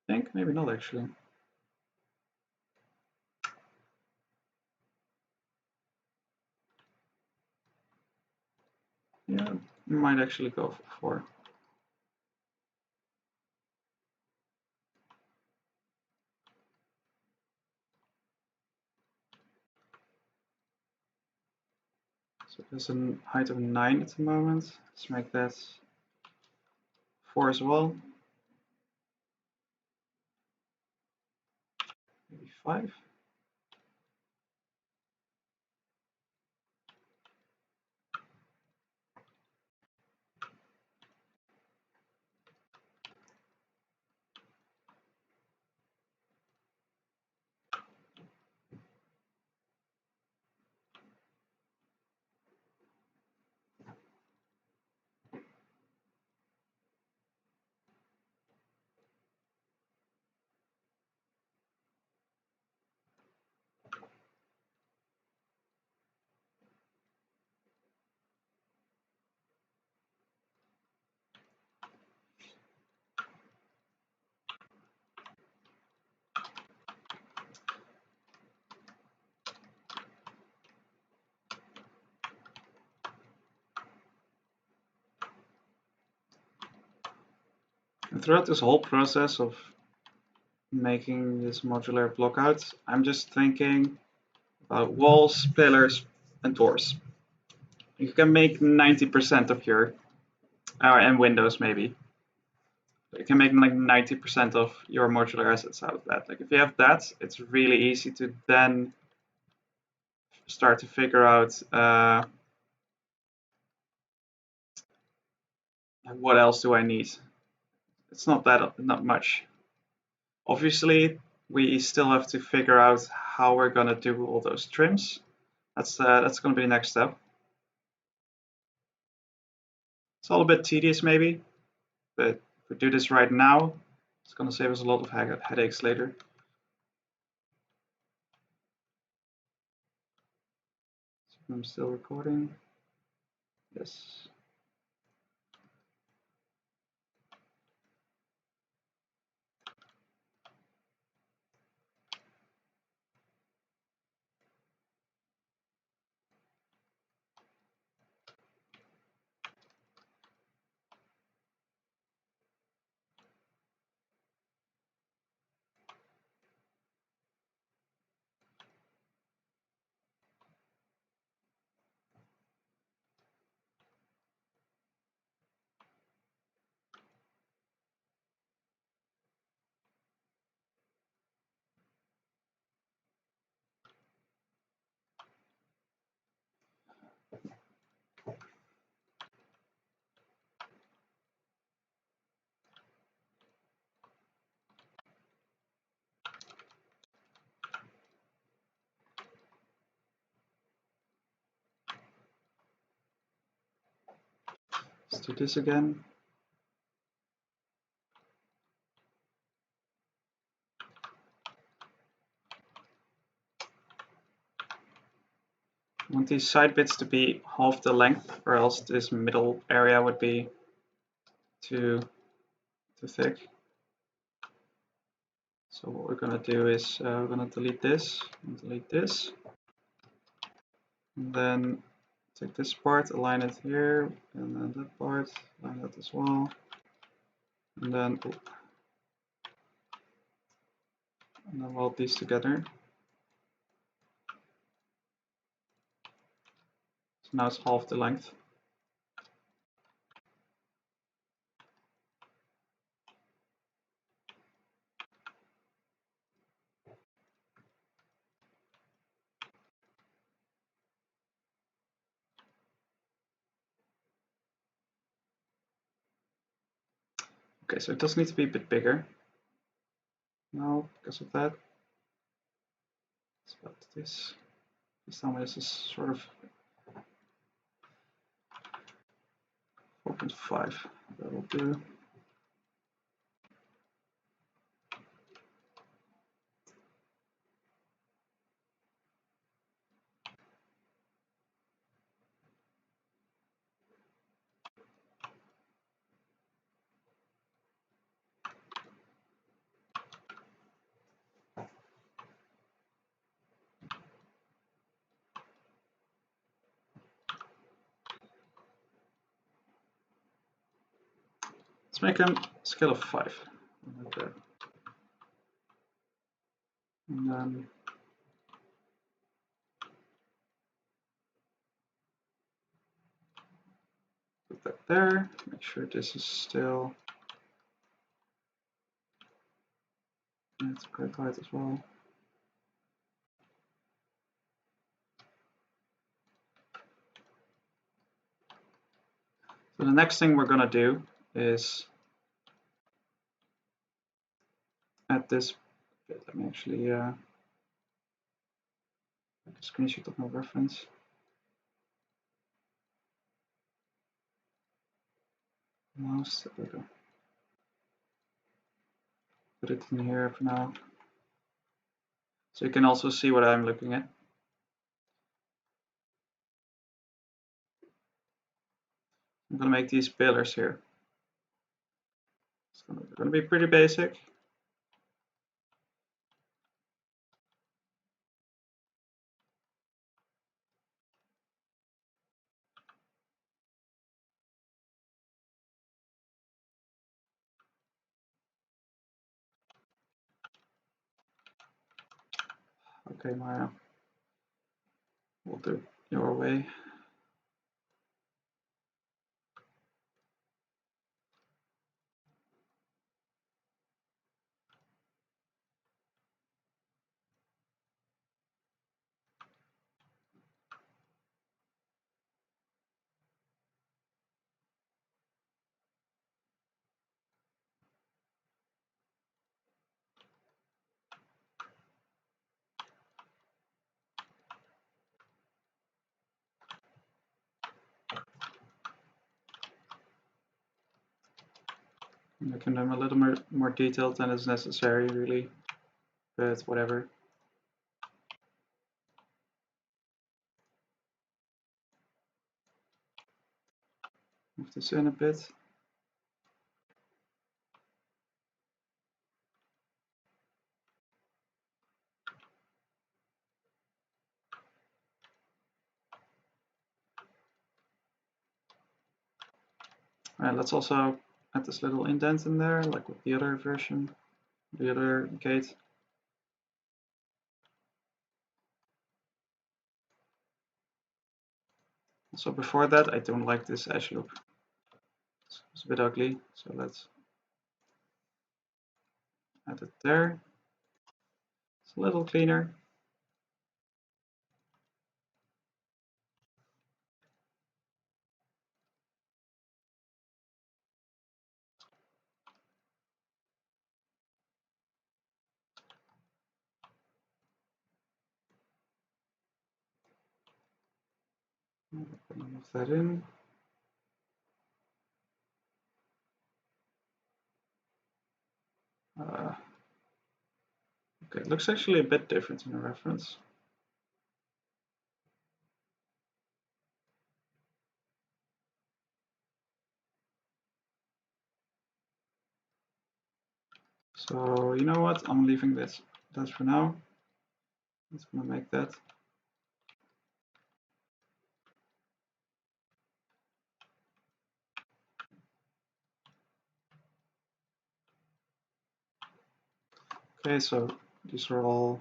I think maybe not actually. Yeah, might actually go for 4. So there's a height of 9 at the moment. Let's make that 4 as well. Maybe 5. And throughout this whole process of making this modular blockout, I'm just thinking about walls, pillars, and doors. You can make 90% of your, and windows maybe. You can make like 90% of your modular assets out of that. Like if you have that, it's really easy to then start to figure out what else do I need. It's not much. Obviously, we still have to figure out how we're gonna do all those trims. That's gonna be the next step. It's all a bit tedious maybe, but if we do this right now, it's gonna save us a lot of headaches later. So I'm still recording. Yes. Let's do this again. I want these side bits to be half the length, or else this middle area would be too thick. So what we're gonna do is we're gonna delete this and delete this, and then take this part, align it here, and then that part, align that as well, and then weld these together. So now it's half the length. Okay, so it does need to be a bit bigger now because of that. It's about this. Please tell me this is sort of 4.5. That will do. Let's make a scale of 5. Like that. And then put that there. Make sure this is still. It's quite light as well. So the next thing we're going to do is add this bit. Let me actually make a screenshot of my reference. Mouse, there we go. Put it in here for now. So you can also see what I'm looking at. I'm going to make these pillars here. It's going to be pretty basic. Okay, Maya, we'll do it your way. I can do them a little more detailed than is necessary, really, but whatever. Move this in a bit. Alright, let's also add this little indent in there, like with the other version, the other gate. Also before that, I don't like this edge loop. It's a bit ugly, so let's add it there. It's a little cleaner. Move that in. Okay, it looks actually a bit different in the reference. So you know what? I'm leaving this for now. It's gonna make that. Okay, so these are all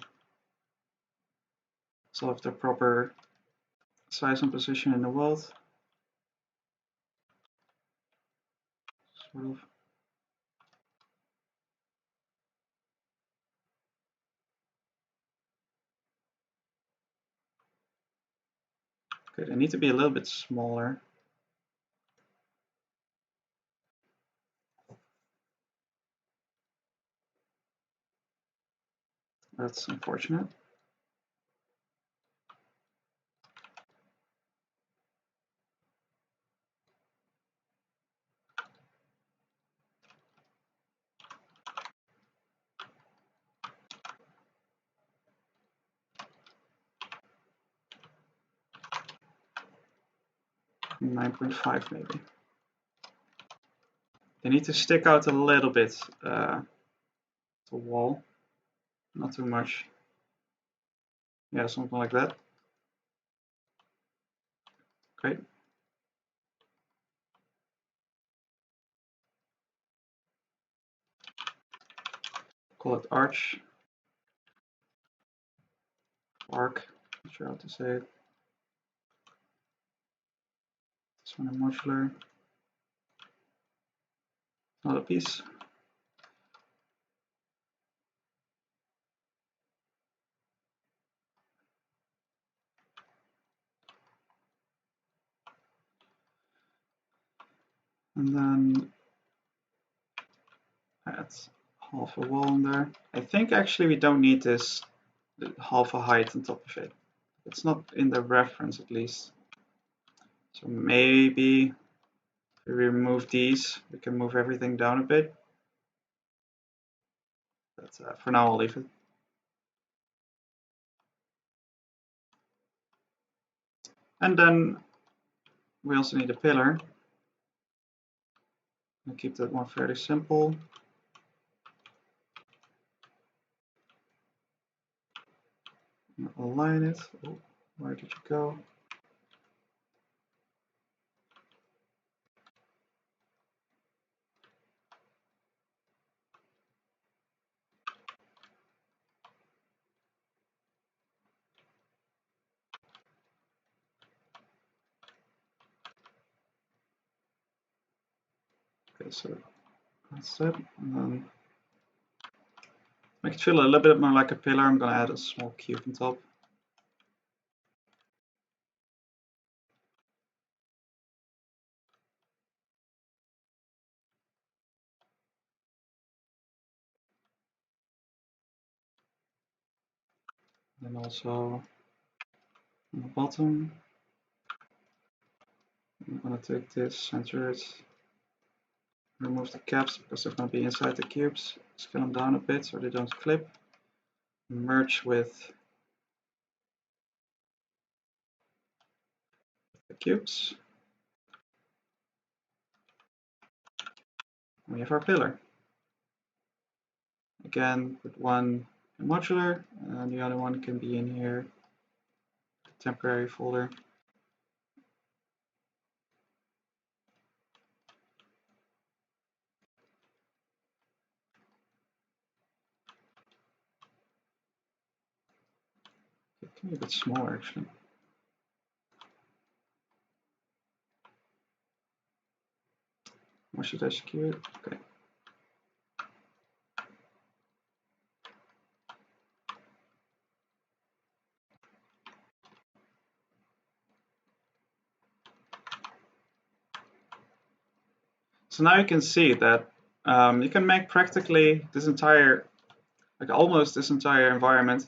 have their proper size and position in the world. Sort of. Okay, they need to be a little bit smaller. That's unfortunate. .5 maybe. They need to stick out a little bit, the wall, not too much. Yeah, something like that. Great. call it arch, arc, not sure how to say it. This one in modular, another piece. And then add half a wall in there. I think actually we don't need this half a height on top of it. It's not in the reference at least. So maybe if we remove these, we can move everything down a bit. But for now I'll leave it. And then we also need a pillar. I'll keep that one fairly simple. Align it. Oh, where did you go? Okay, so that's it. And then make it feel a little bit more like a pillar. I'm going to add a small cube on top. Then also on the bottom, I'm going to take this, center it, remove the caps because they're going to be inside the cubes, scale them down a bit so they don't flip, merge with the cubes. We have our pillar. Again, put one in modular and the other one can be in here, temporary folder. It can be a bit smaller actually. Or should I skew it? Okay. So now you can see that you can make practically this entire, like almost this entire environment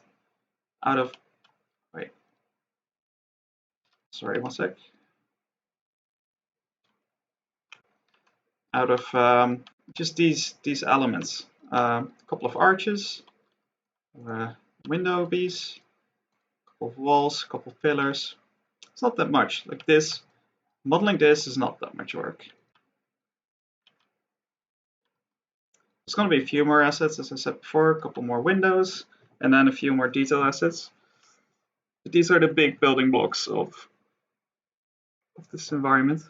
out of, wait, sorry, one sec. Out of just these elements. A couple of arches, window piece, a couple of walls, a couple of pillars. It's not that much. Like this, modeling this is not that much work. There's going to be a few more assets, as I said before, a couple more windows, and then a few more detail assets. But these are the big building blocks of this environment.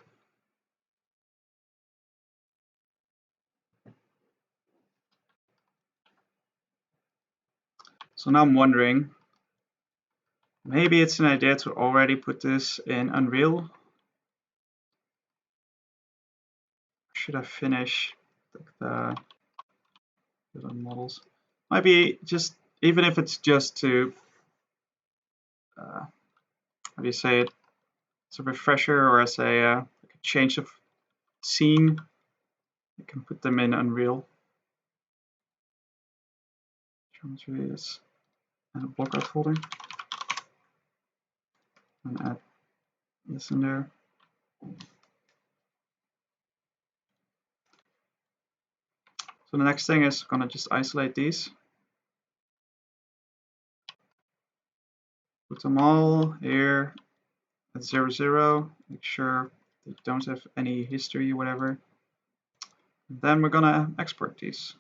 So now I'm wondering, maybe it's an idea to already put this in Unreal. Should I finish the models? Might be just, even if it's just to, how do you say it, as a refresher or as a change of scene, you can put them in Unreal. Geometry is and a blockout folder. And add this in there. So the next thing is gonna just isolate these. Put them all here at 0, 0. Make sure they don't have any history or whatever. Then we're gonna export these.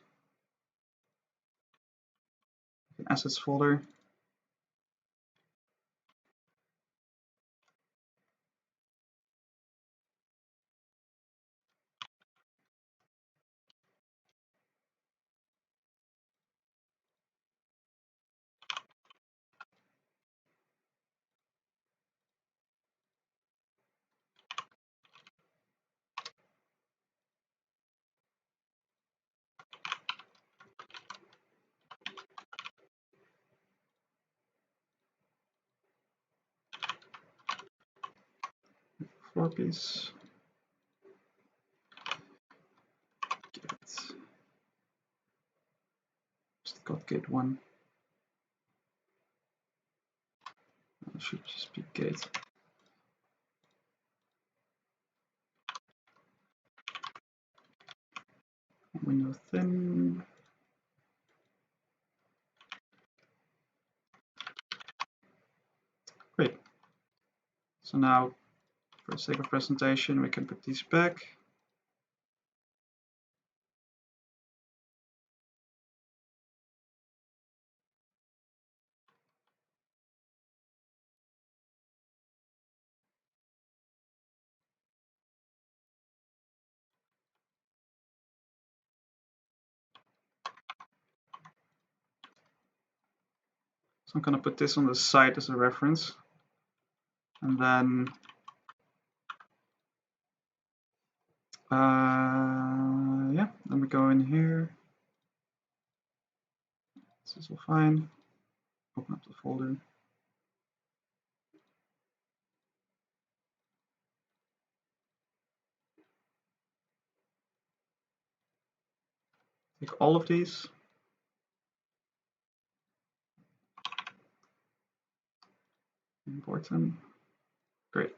Assets folder. floor piece. Git. Just got git one. It should just be git. Window thin. Great. So now, for the sake of presentation, we can put these back. So I'm going to put this on the side as a reference. And then yeah, then we go in here. This is all fine. Open up the folder. Take all of these. Import them. Great.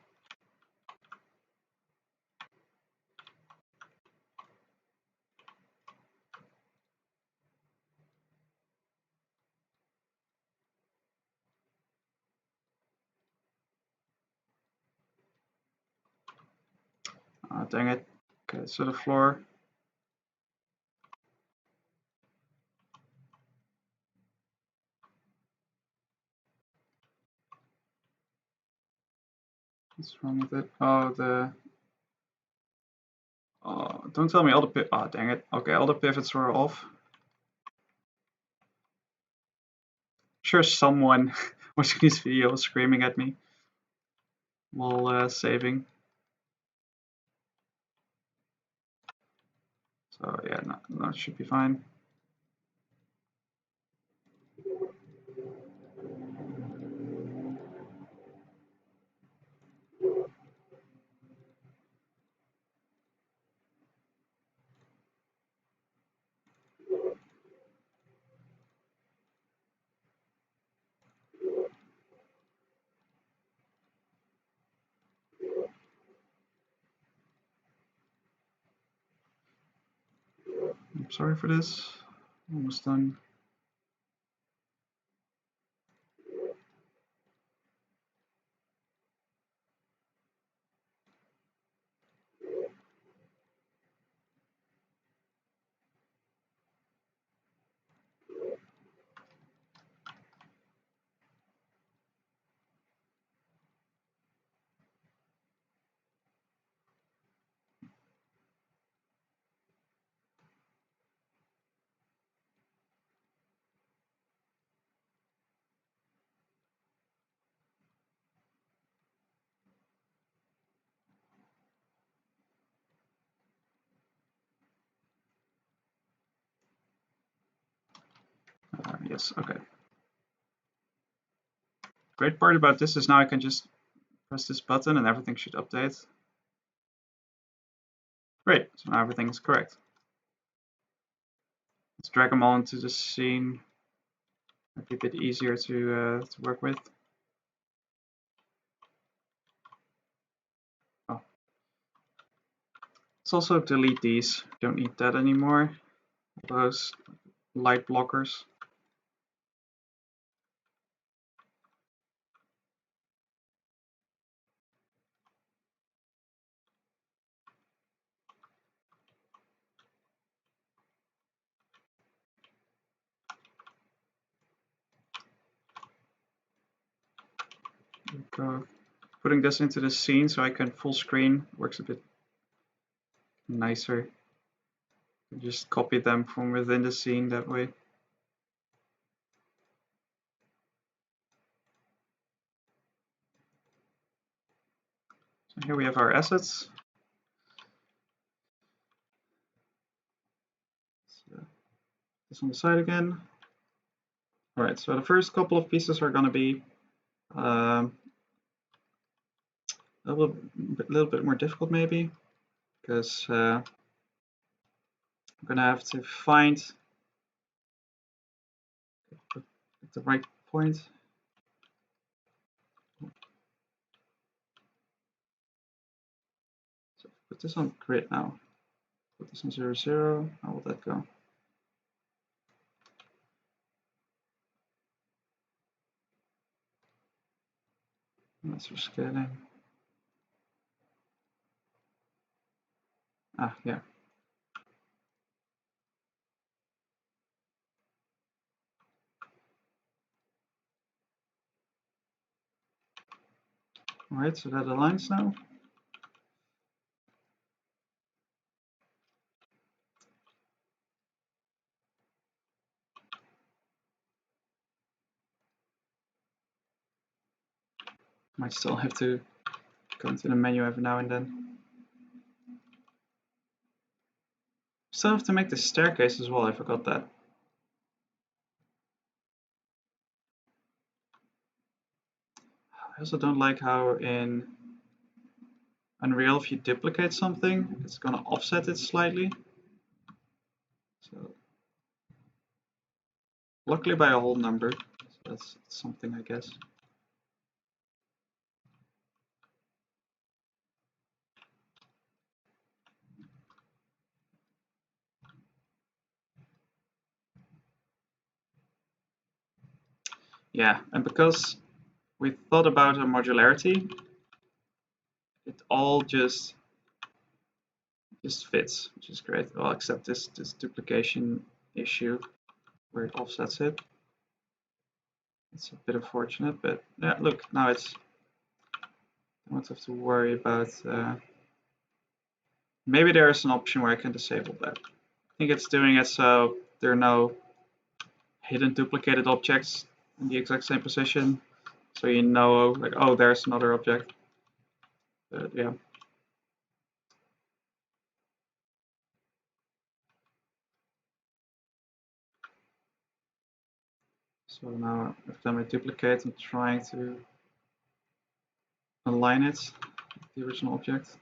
Dang it. Okay, so the floor. What's wrong with it? Oh, don't tell me all the oh, dang it. Okay, all the pivots were off. Sure, someone watching this video was screaming at me while saving. So yeah, no, it should be fine. I'm sorry for this. Almost done. Yes, okay. Great part about this is now I can just press this button and everything should update. Great, so now everything is correct. Let's drag them all into the scene. Might be a bit easier to work with. Oh. Let's also delete these. Don't need that anymore. Those light blockers. Putting this into the scene so I can full screen works a bit nicer. Just copy them from within the scene that way. So here we have our assets. So this on the side again. All right, so the first couple of pieces are going to be little bit more difficult maybe, because I'm gonna have to find the right point. So put this on grid now. Put this on 0, 0. How will that go? That's for scaling. Ah, yeah. All right, so that aligns now. Might still have to go into the menu every now and then. Still have to make the staircase as well, I forgot that. I also don't like how in Unreal, if you duplicate something, it's gonna offset it slightly. So luckily by a whole number, so that's something, I guess. Yeah, and because we thought about a modularity, it all just fits, which is great. Well, except this duplication issue where it offsets it. It's a bit unfortunate, but yeah, look, now it's, I don't have to worry about, maybe there's an option where I can disable that. I think it's doing it so there are no hidden duplicated objects in the exact same position. So you know, like, oh, there's another object. But yeah. So now I've done my duplicate, I'm trying to align it with the original object.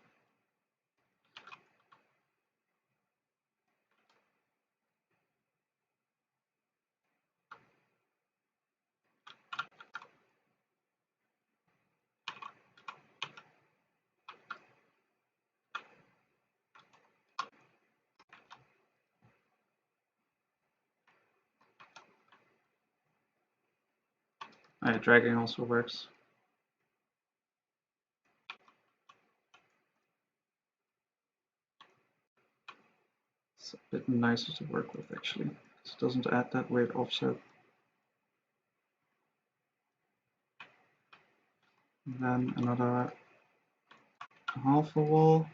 Dragging also works. It's a bit nicer to work with actually. It doesn't add that weird offset. And then another half a wall.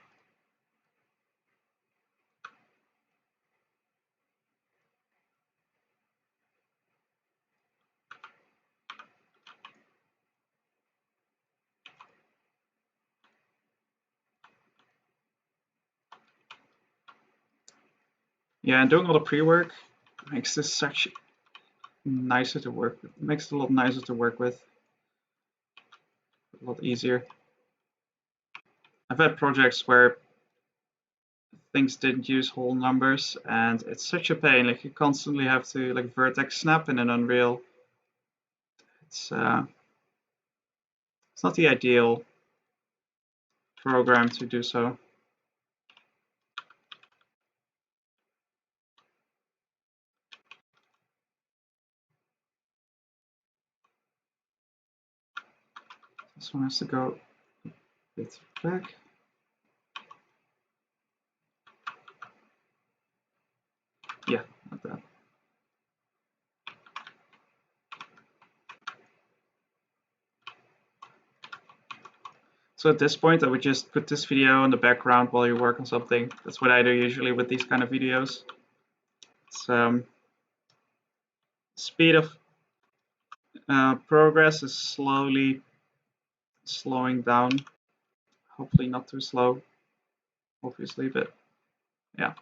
Yeah, and doing all the pre-work makes this such nicer to work with. It makes it a lot nicer to work with. A lot easier. I've had projects where things didn't use whole numbers and it's such a pain. Like you constantly have to like vertex snap in an Unreal. It's not the ideal program to do so. This one has to go a bit back. Yeah, like that. So at this point, I would just put this video in the background while you work on something. That's what I do usually with these kind of videos. It's, speed of progress is slowly slowing down. Hopefully not too slow, obviously, but yeah.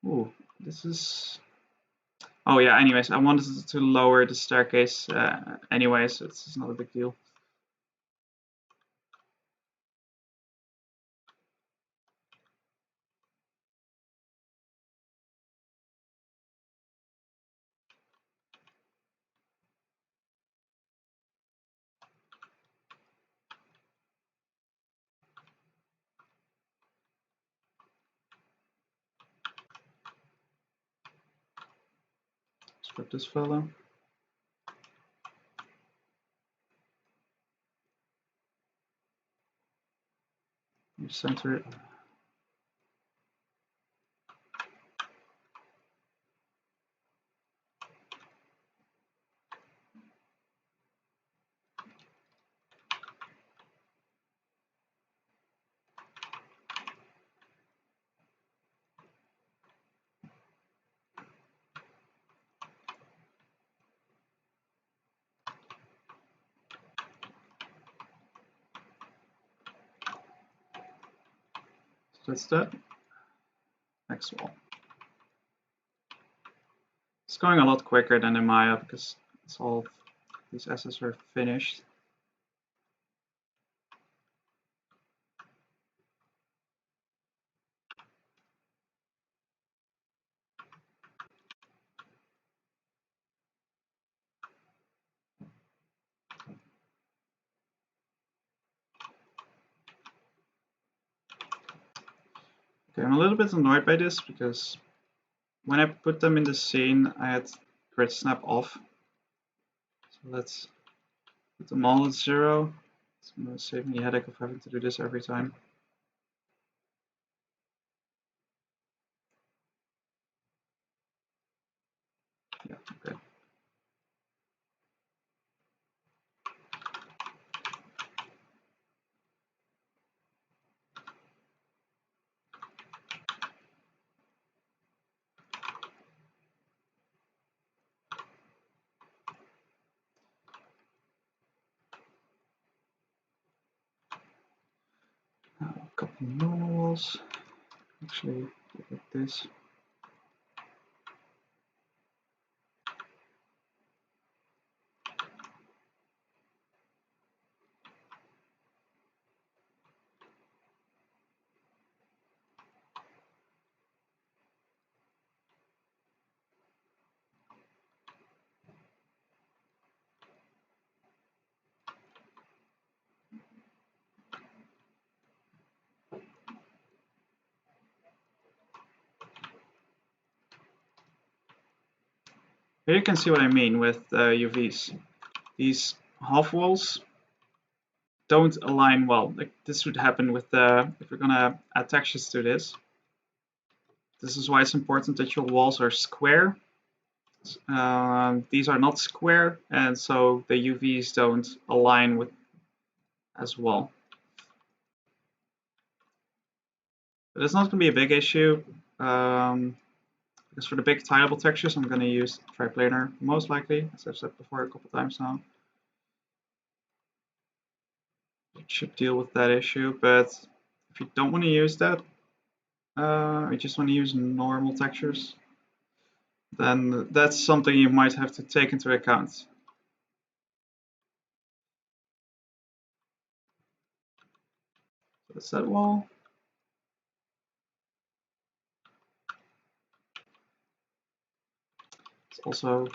Ooh, this is... Oh yeah, anyways, I wanted to lower the staircase anyway, so it's not a big deal. Strip this fellow. You center it. So that's that. Next wall. It's going a lot quicker than in Maya because it's all these assets are finished. Okay, I'm a little bit annoyed by this because when I put them in the scene, I had grid snap off. So let's put them all at 0. It's going to save me a headache of having to do this every time. Yeah, okay. Now a couple normal walls. Actually, like this. Here you can see what I mean with UVs. These half walls don't align well. Like this would happen with if we're gonna add textures to this. This is why it's important that your walls are square. These are not square, and so the UVs don't align with as well. But it's not going to be a big issue. Because for the big tileable textures, I'm going to use Triplanar most likely, as I've said before a couple times now. It should deal with that issue, but if you don't want to use that, you just want to use normal textures, then that's something you might have to take into account. So that's that wall. It's also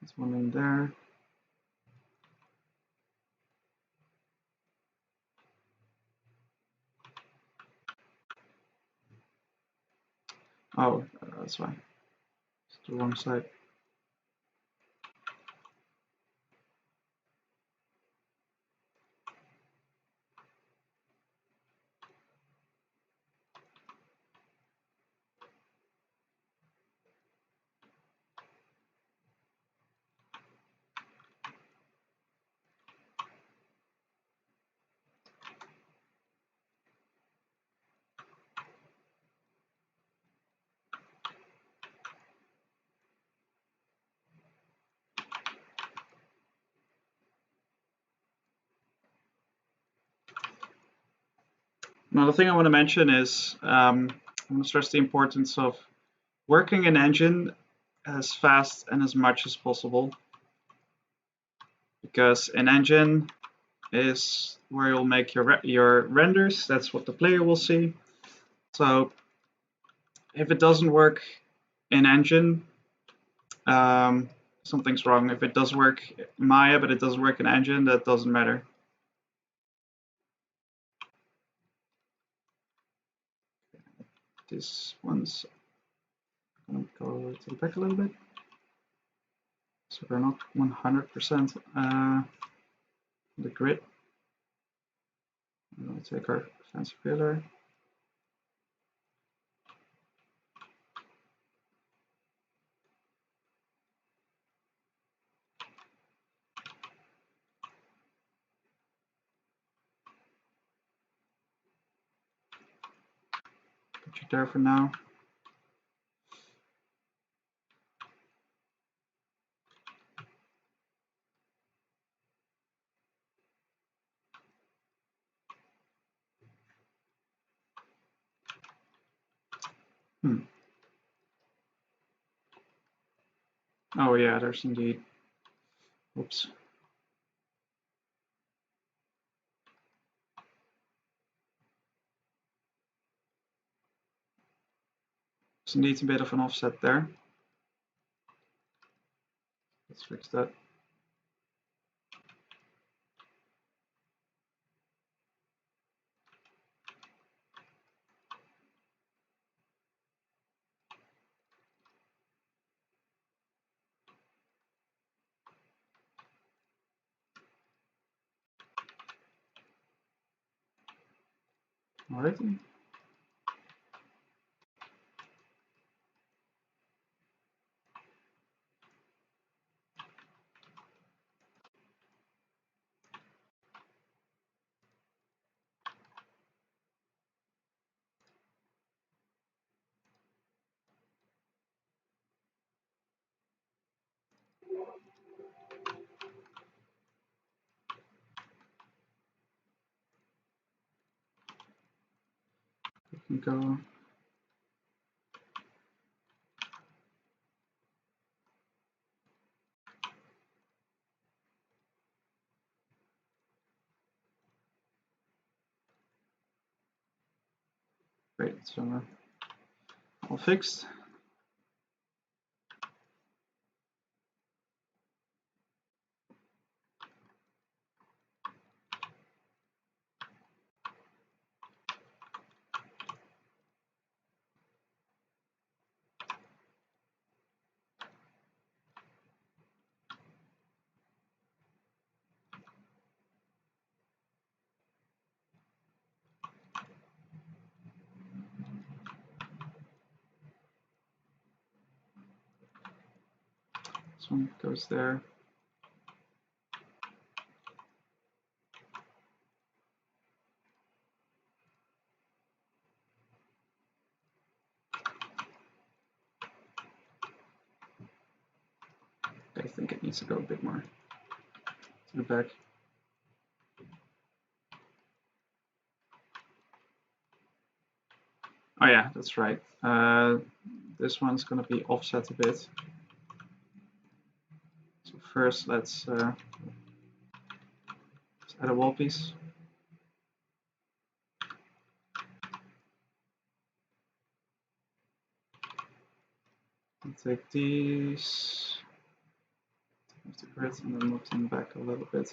this one in there. Oh, that's fine. It's the wrong side. Now, the thing I want to mention is I want to stress the importance of working an engine as fast and as much as possible, because an engine is where you'll make your renders. That's what the player will see. So if it doesn't work in engine, something's wrong. If it does work in Maya but it doesn't work in engine, that doesn't matter. This one's gonna go to the back a little bit, so we're not 100% the grid. I'm gonna take our fancy pillar. Put you there for now. Oh yeah, there's indeed. Oops. There's indeed a bit of an offset there. Let's fix that. Alrighty. We can go. Great, so all fixed. This one goes there. I think it needs to go a bit more to the back. Oh yeah, that's right. This one's going to be offset a bit. So first, let's add a wall piece. And take these, move the grid, and then move them back a little bit.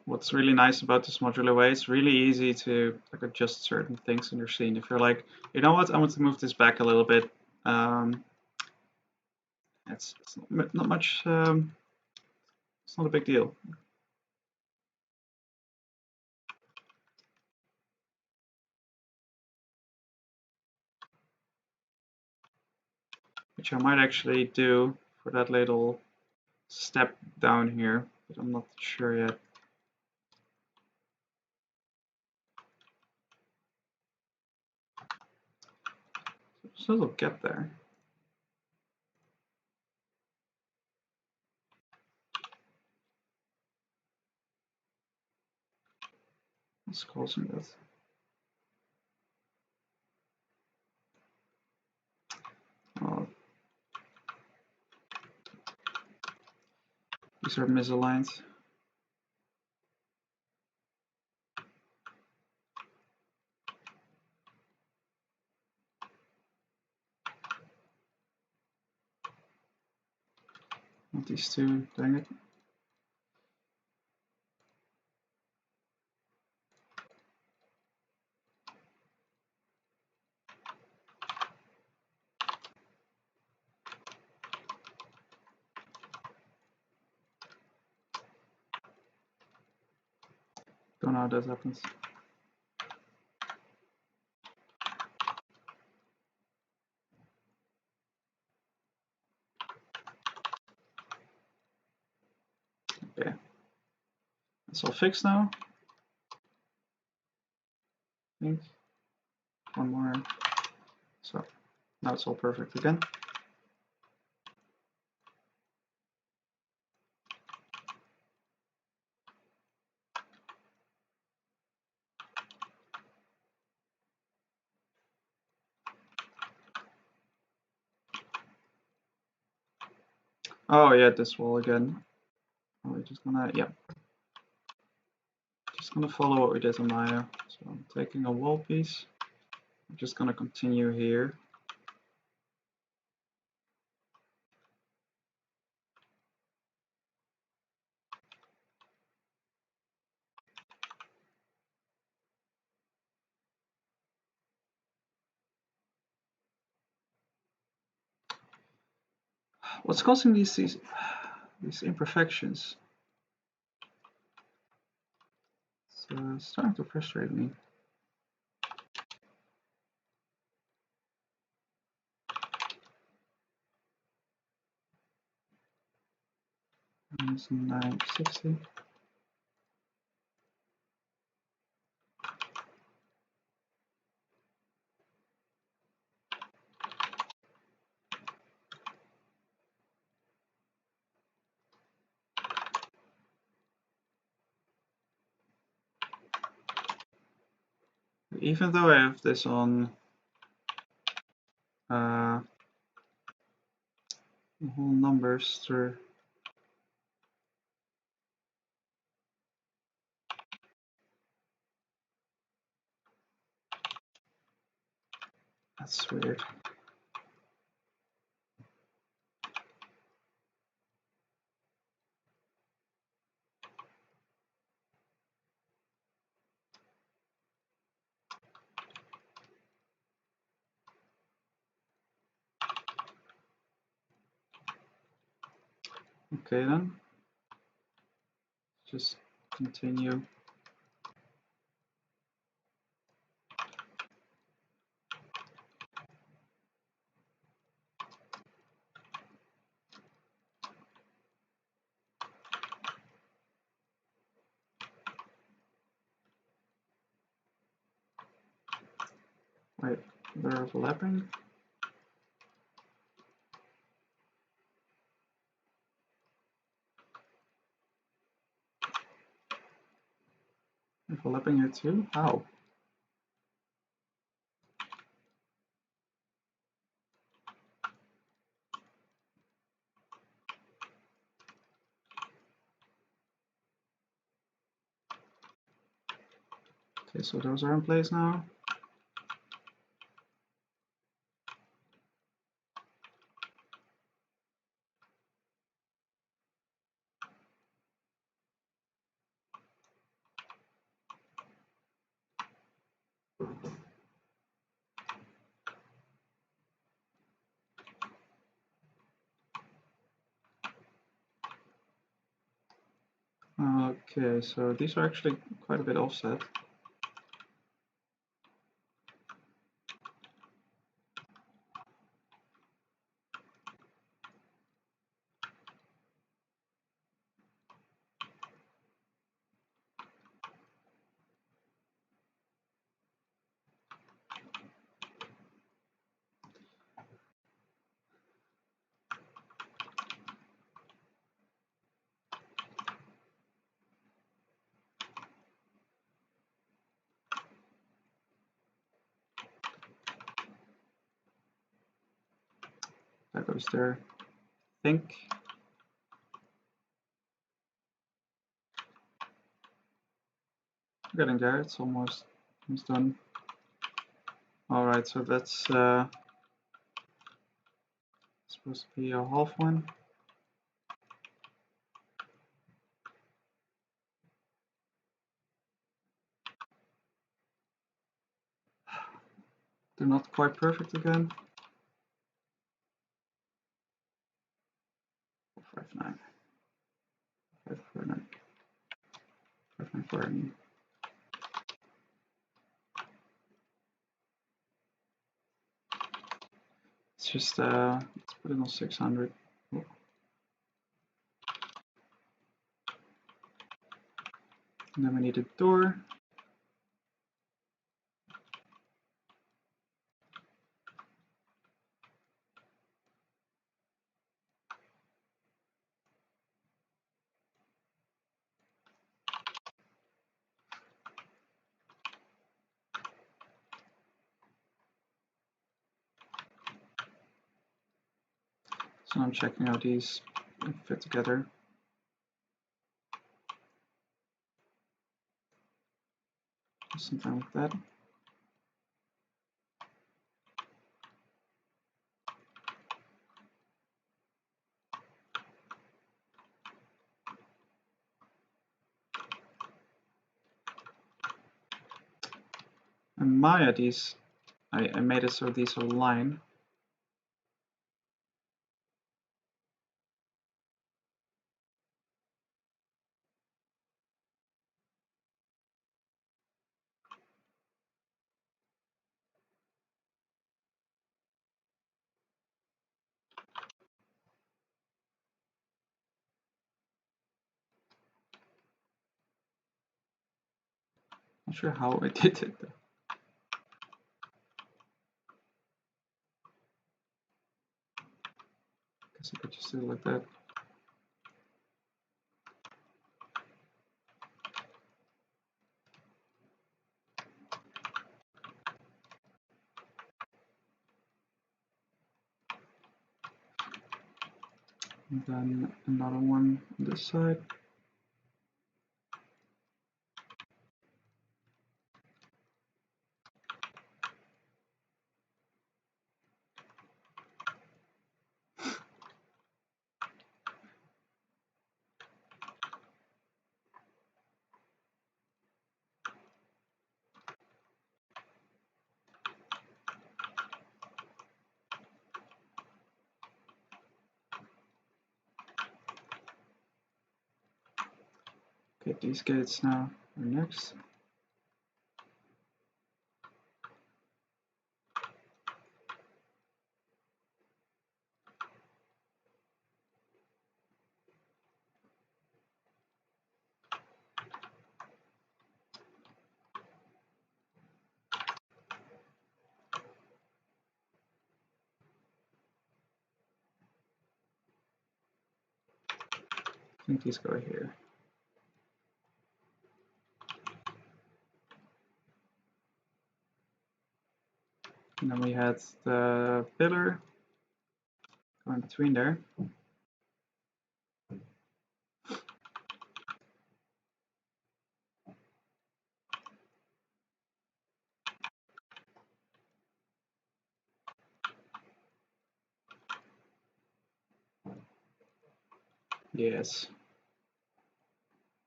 What's really nice about this modular way, it's really easy to like adjust certain things in your scene. If you're like, you know what, I want to move this back a little bit. It's not much. It's not a big deal. Which I might actually do for that little step down here, but I'm not sure yet. So it'll get there. What's causing that? Oh, these are misaligned. Not these two, dang it. Don't know how that happens. Okay. It's all fixed now. I think. One more. So now it's all perfect again. Oh yeah, this wall again. We're just gonna, yeah. Just gonna follow what we did on Maya. So I'm taking a wall piece. I'm just gonna continue here. What's causing these imperfections? It's starting to frustrate me. It's 960. Even though I have this on whole numbers through. That's weird. Okay then. Just continue. Wait, they're overlapping? Overlapping here too? How? Okay, so those are in place now. Okay, so these are actually quite a bit offset. That goes there. I think. We're getting there. It's almost done. All right, so that's supposed to be a half one. They're not quite perfect again. 459. 549. 594. It's just let's put it on 600. Oh. And then we need a door. So I'm checking how these fit together. Something like that. And Maya, these I made it so these align. Not sure how I did it though. Guess I could just do it like that. And then another one on this side. Okay, these gates now are next. I think these go here. And then we had the pillar going between there. Yes.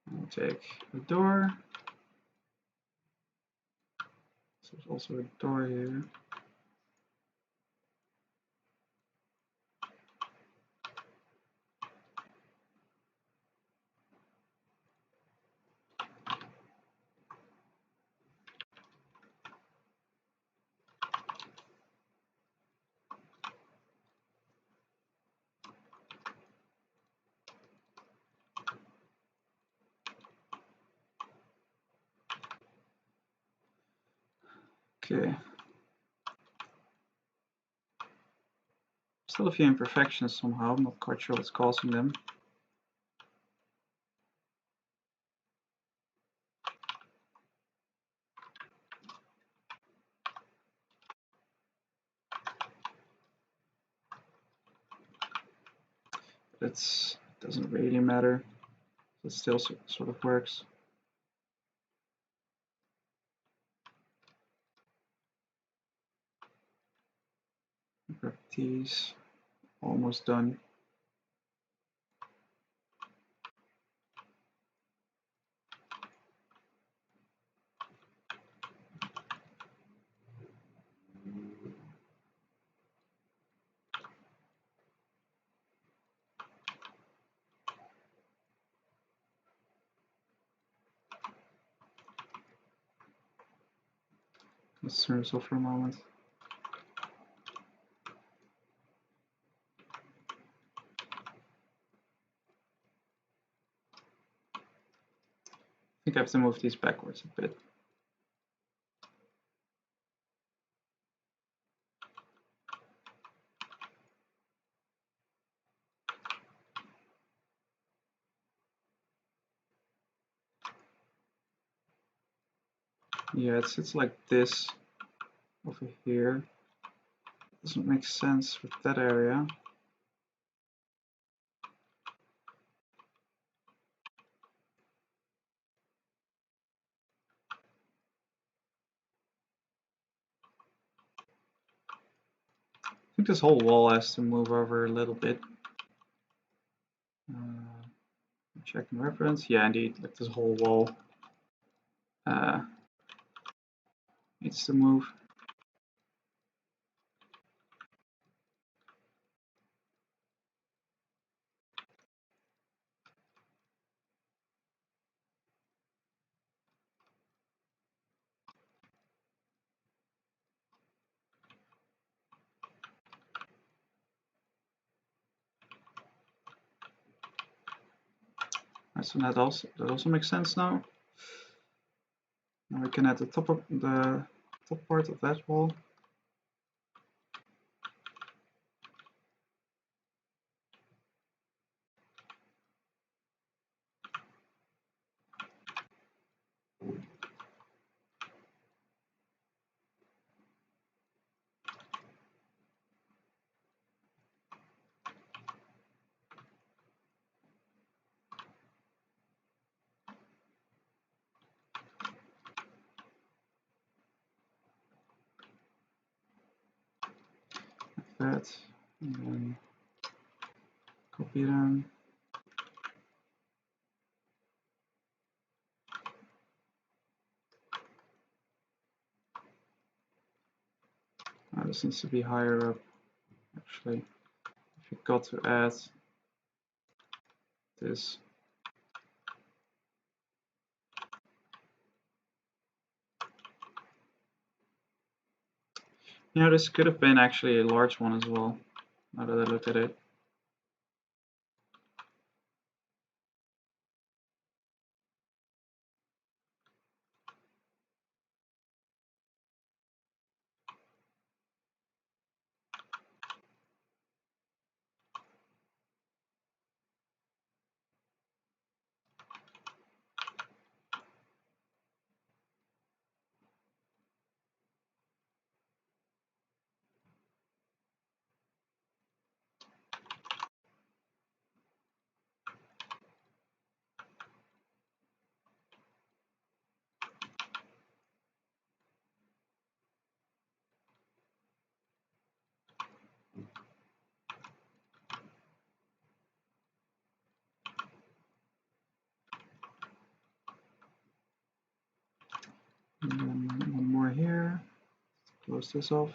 I'll take a door. So there's also a door here. Okay. Still a few imperfections somehow. I'm not quite sure what's causing them. It doesn't really matter. It still sort of works. Properties almost done. Let's turn this off for a moment. I think I have to move these backwards a bit. Yeah, it's like this over here. Doesn't make sense with that area. I think this whole wall has to move over a little bit. Checking reference. Yeah, indeed, like this whole wall needs to move. Right, so that also makes sense now. Now we can add the top part of that wall. That, and then copy them. This needs to be higher up, actually. If you got to add this. Yeah, this could have been actually a large one as well, now that I look at it. And then one more here. Close this off.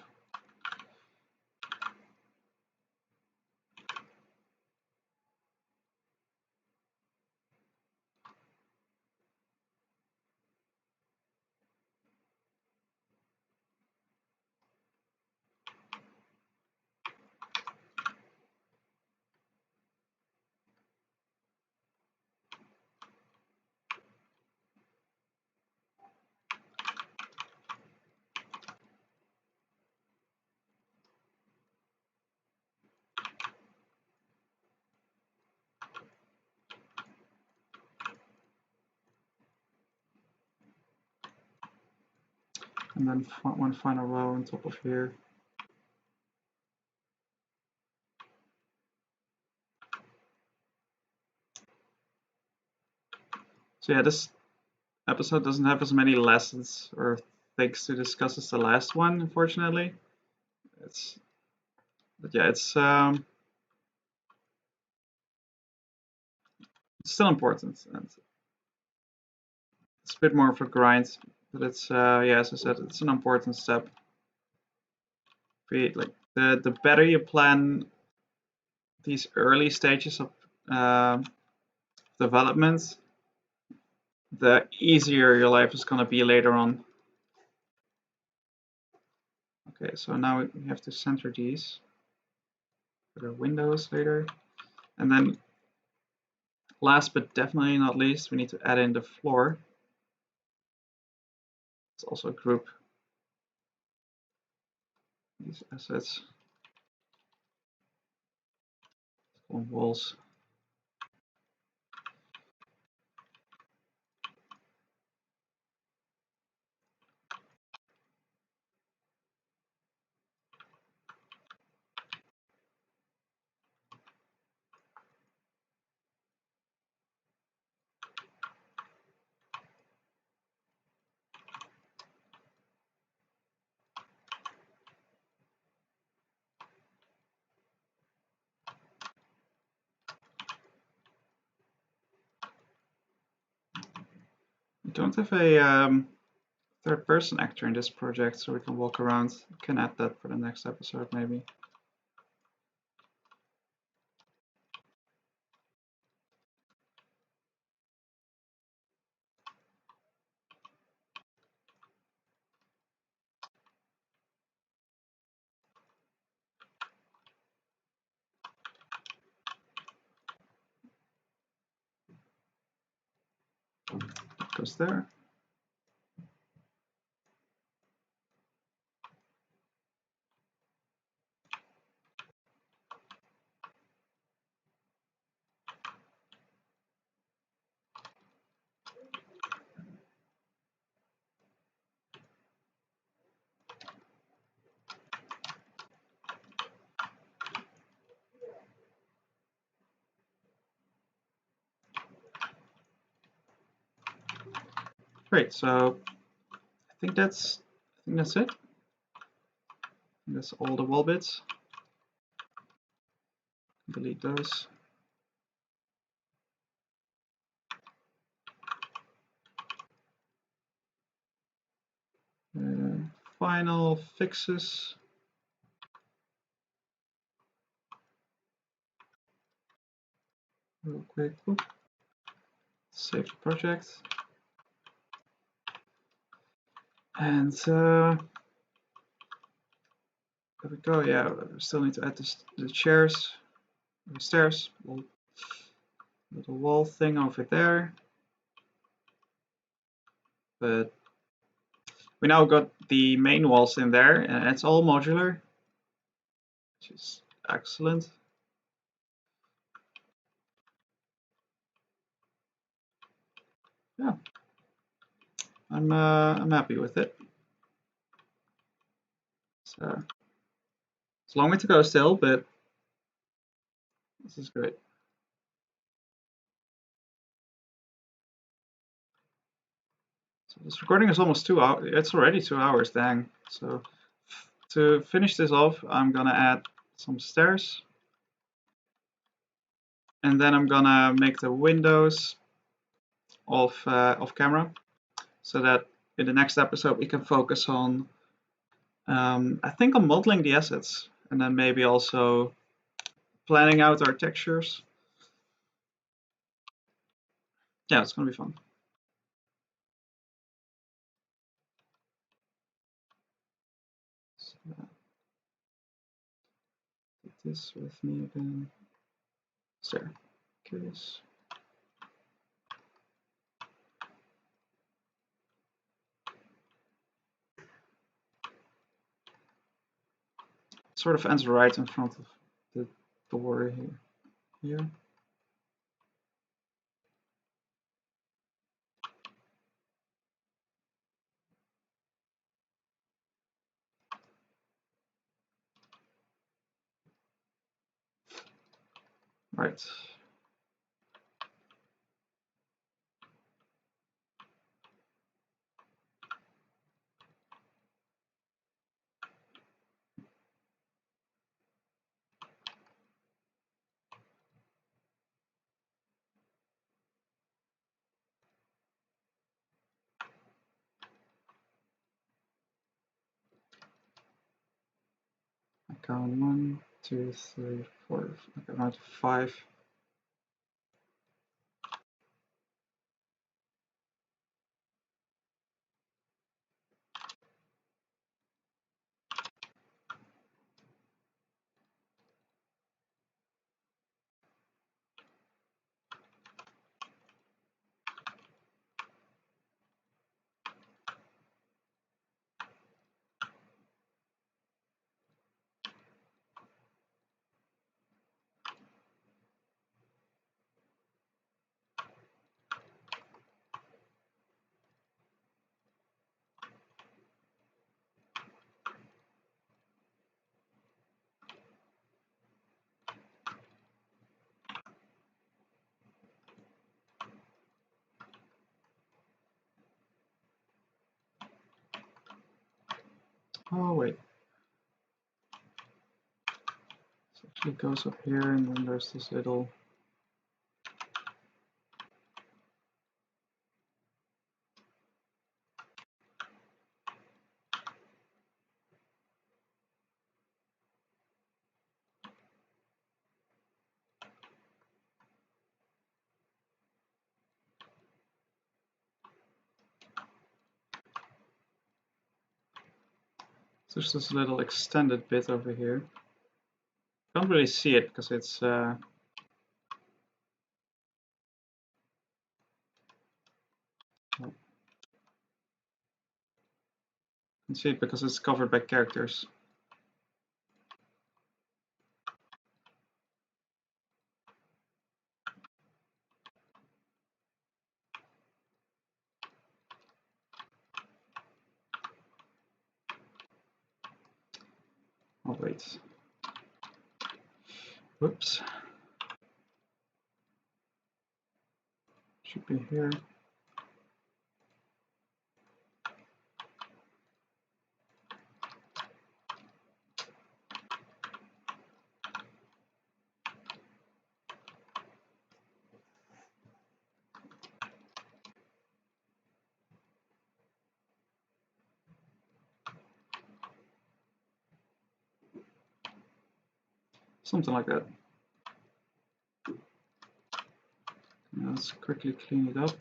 and then one final row on top of here. So yeah, this episode doesn't have as many lessons or things to discuss as the last one, unfortunately. But yeah, it's still important, and it's a bit more of a grind, but it's yeah, as I said, it's an important step. Like the better you plan these early stages of development, the easier your life is going to be later on. Okay, so now we have to center these for the windows later. And then last but definitely not least, we need to add in the floor. Let's also group these assets on walls. We don't have a third-person actor in this project, so we can walk around. We can add that for the next episode, maybe. That goes there. Great. So I think that's it. That's all the wall bits. Delete those. Final fixes. Real quick. Oop. Save the project. And there we go. Yeah, we still need to add the chairs, the stairs, little wall thing over there. But we now got the main walls in there, and it's all modular, which is excellent. Yeah, I'm happy with it. So it's a long way to go still, but this is great. So this recording is almost 2 hours. It's already 2 hours, dang. So to finish this off, I'm gonna add some stairs, and then I'm gonna make the windows off camera, so that in the next episode we can focus on I think on modeling the assets, and then maybe also planning out our textures. Yeah, it's gonna be fun. So, take this with me again. There. Curious. It sort of ends right in front of the door here. Right. I count 1, 2, 3, 4. I count 5. Oh wait. This actually goes up here, and then there's this little. There's this little extended bit over here. Can't really see it because it's oh. You can see it because it's covered by characters. Oh wait. Whoops. Should be here. Something like that. Let's quickly clean it up.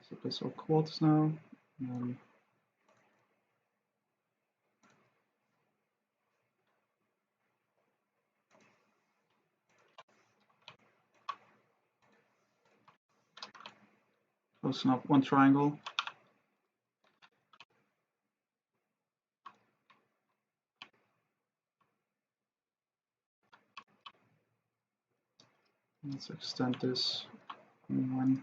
So this all quads now. Closing up one triangle. Let's extend this one.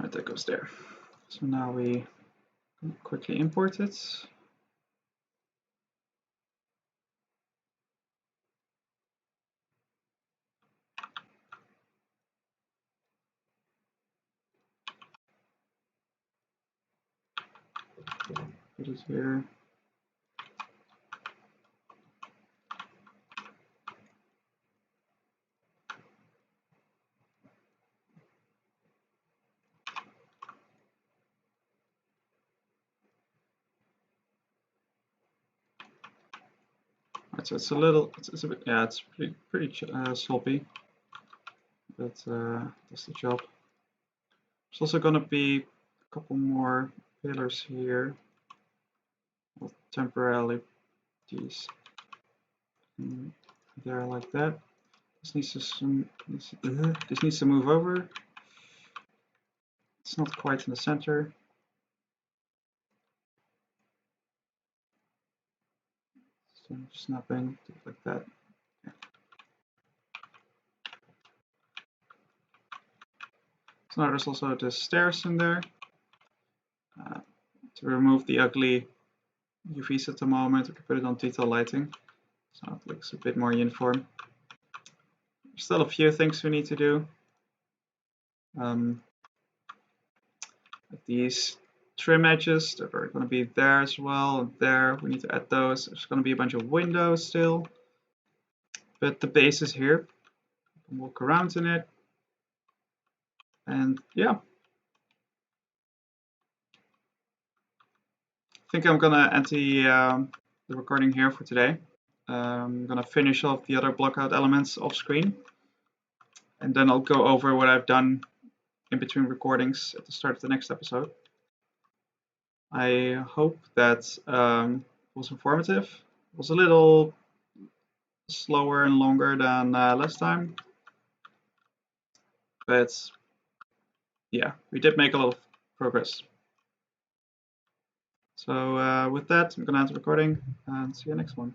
Right, that goes there. So now we quickly import it. Put it here. Right, so it's a little, it's a bit, yeah, it's pretty sloppy, but that's the job. There's also going to be a couple more pillars here. We'll temporarily these there like that. This needs to move over. It's not quite in the center. So snapping like that. So now there's also the stairs in there. To remove the ugly UVs at the moment, we can put it on detail lighting, so it looks a bit more uniform. There's still a few things we need to do. These trim edges that are going to be there as well, and there we need to add those. There's going to be a bunch of windows still, but the base is here. You can walk around in it, and yeah. I think I'm gonna end the recording here for today. I'm gonna finish off the other blockout elements off screen, and then I'll go over what I've done in between recordings at the start of the next episode. I hope that was informative. It was a little slower and longer than last time, but yeah, we did make a lot of progress. So with that, I'm gonna end the recording and see you next one.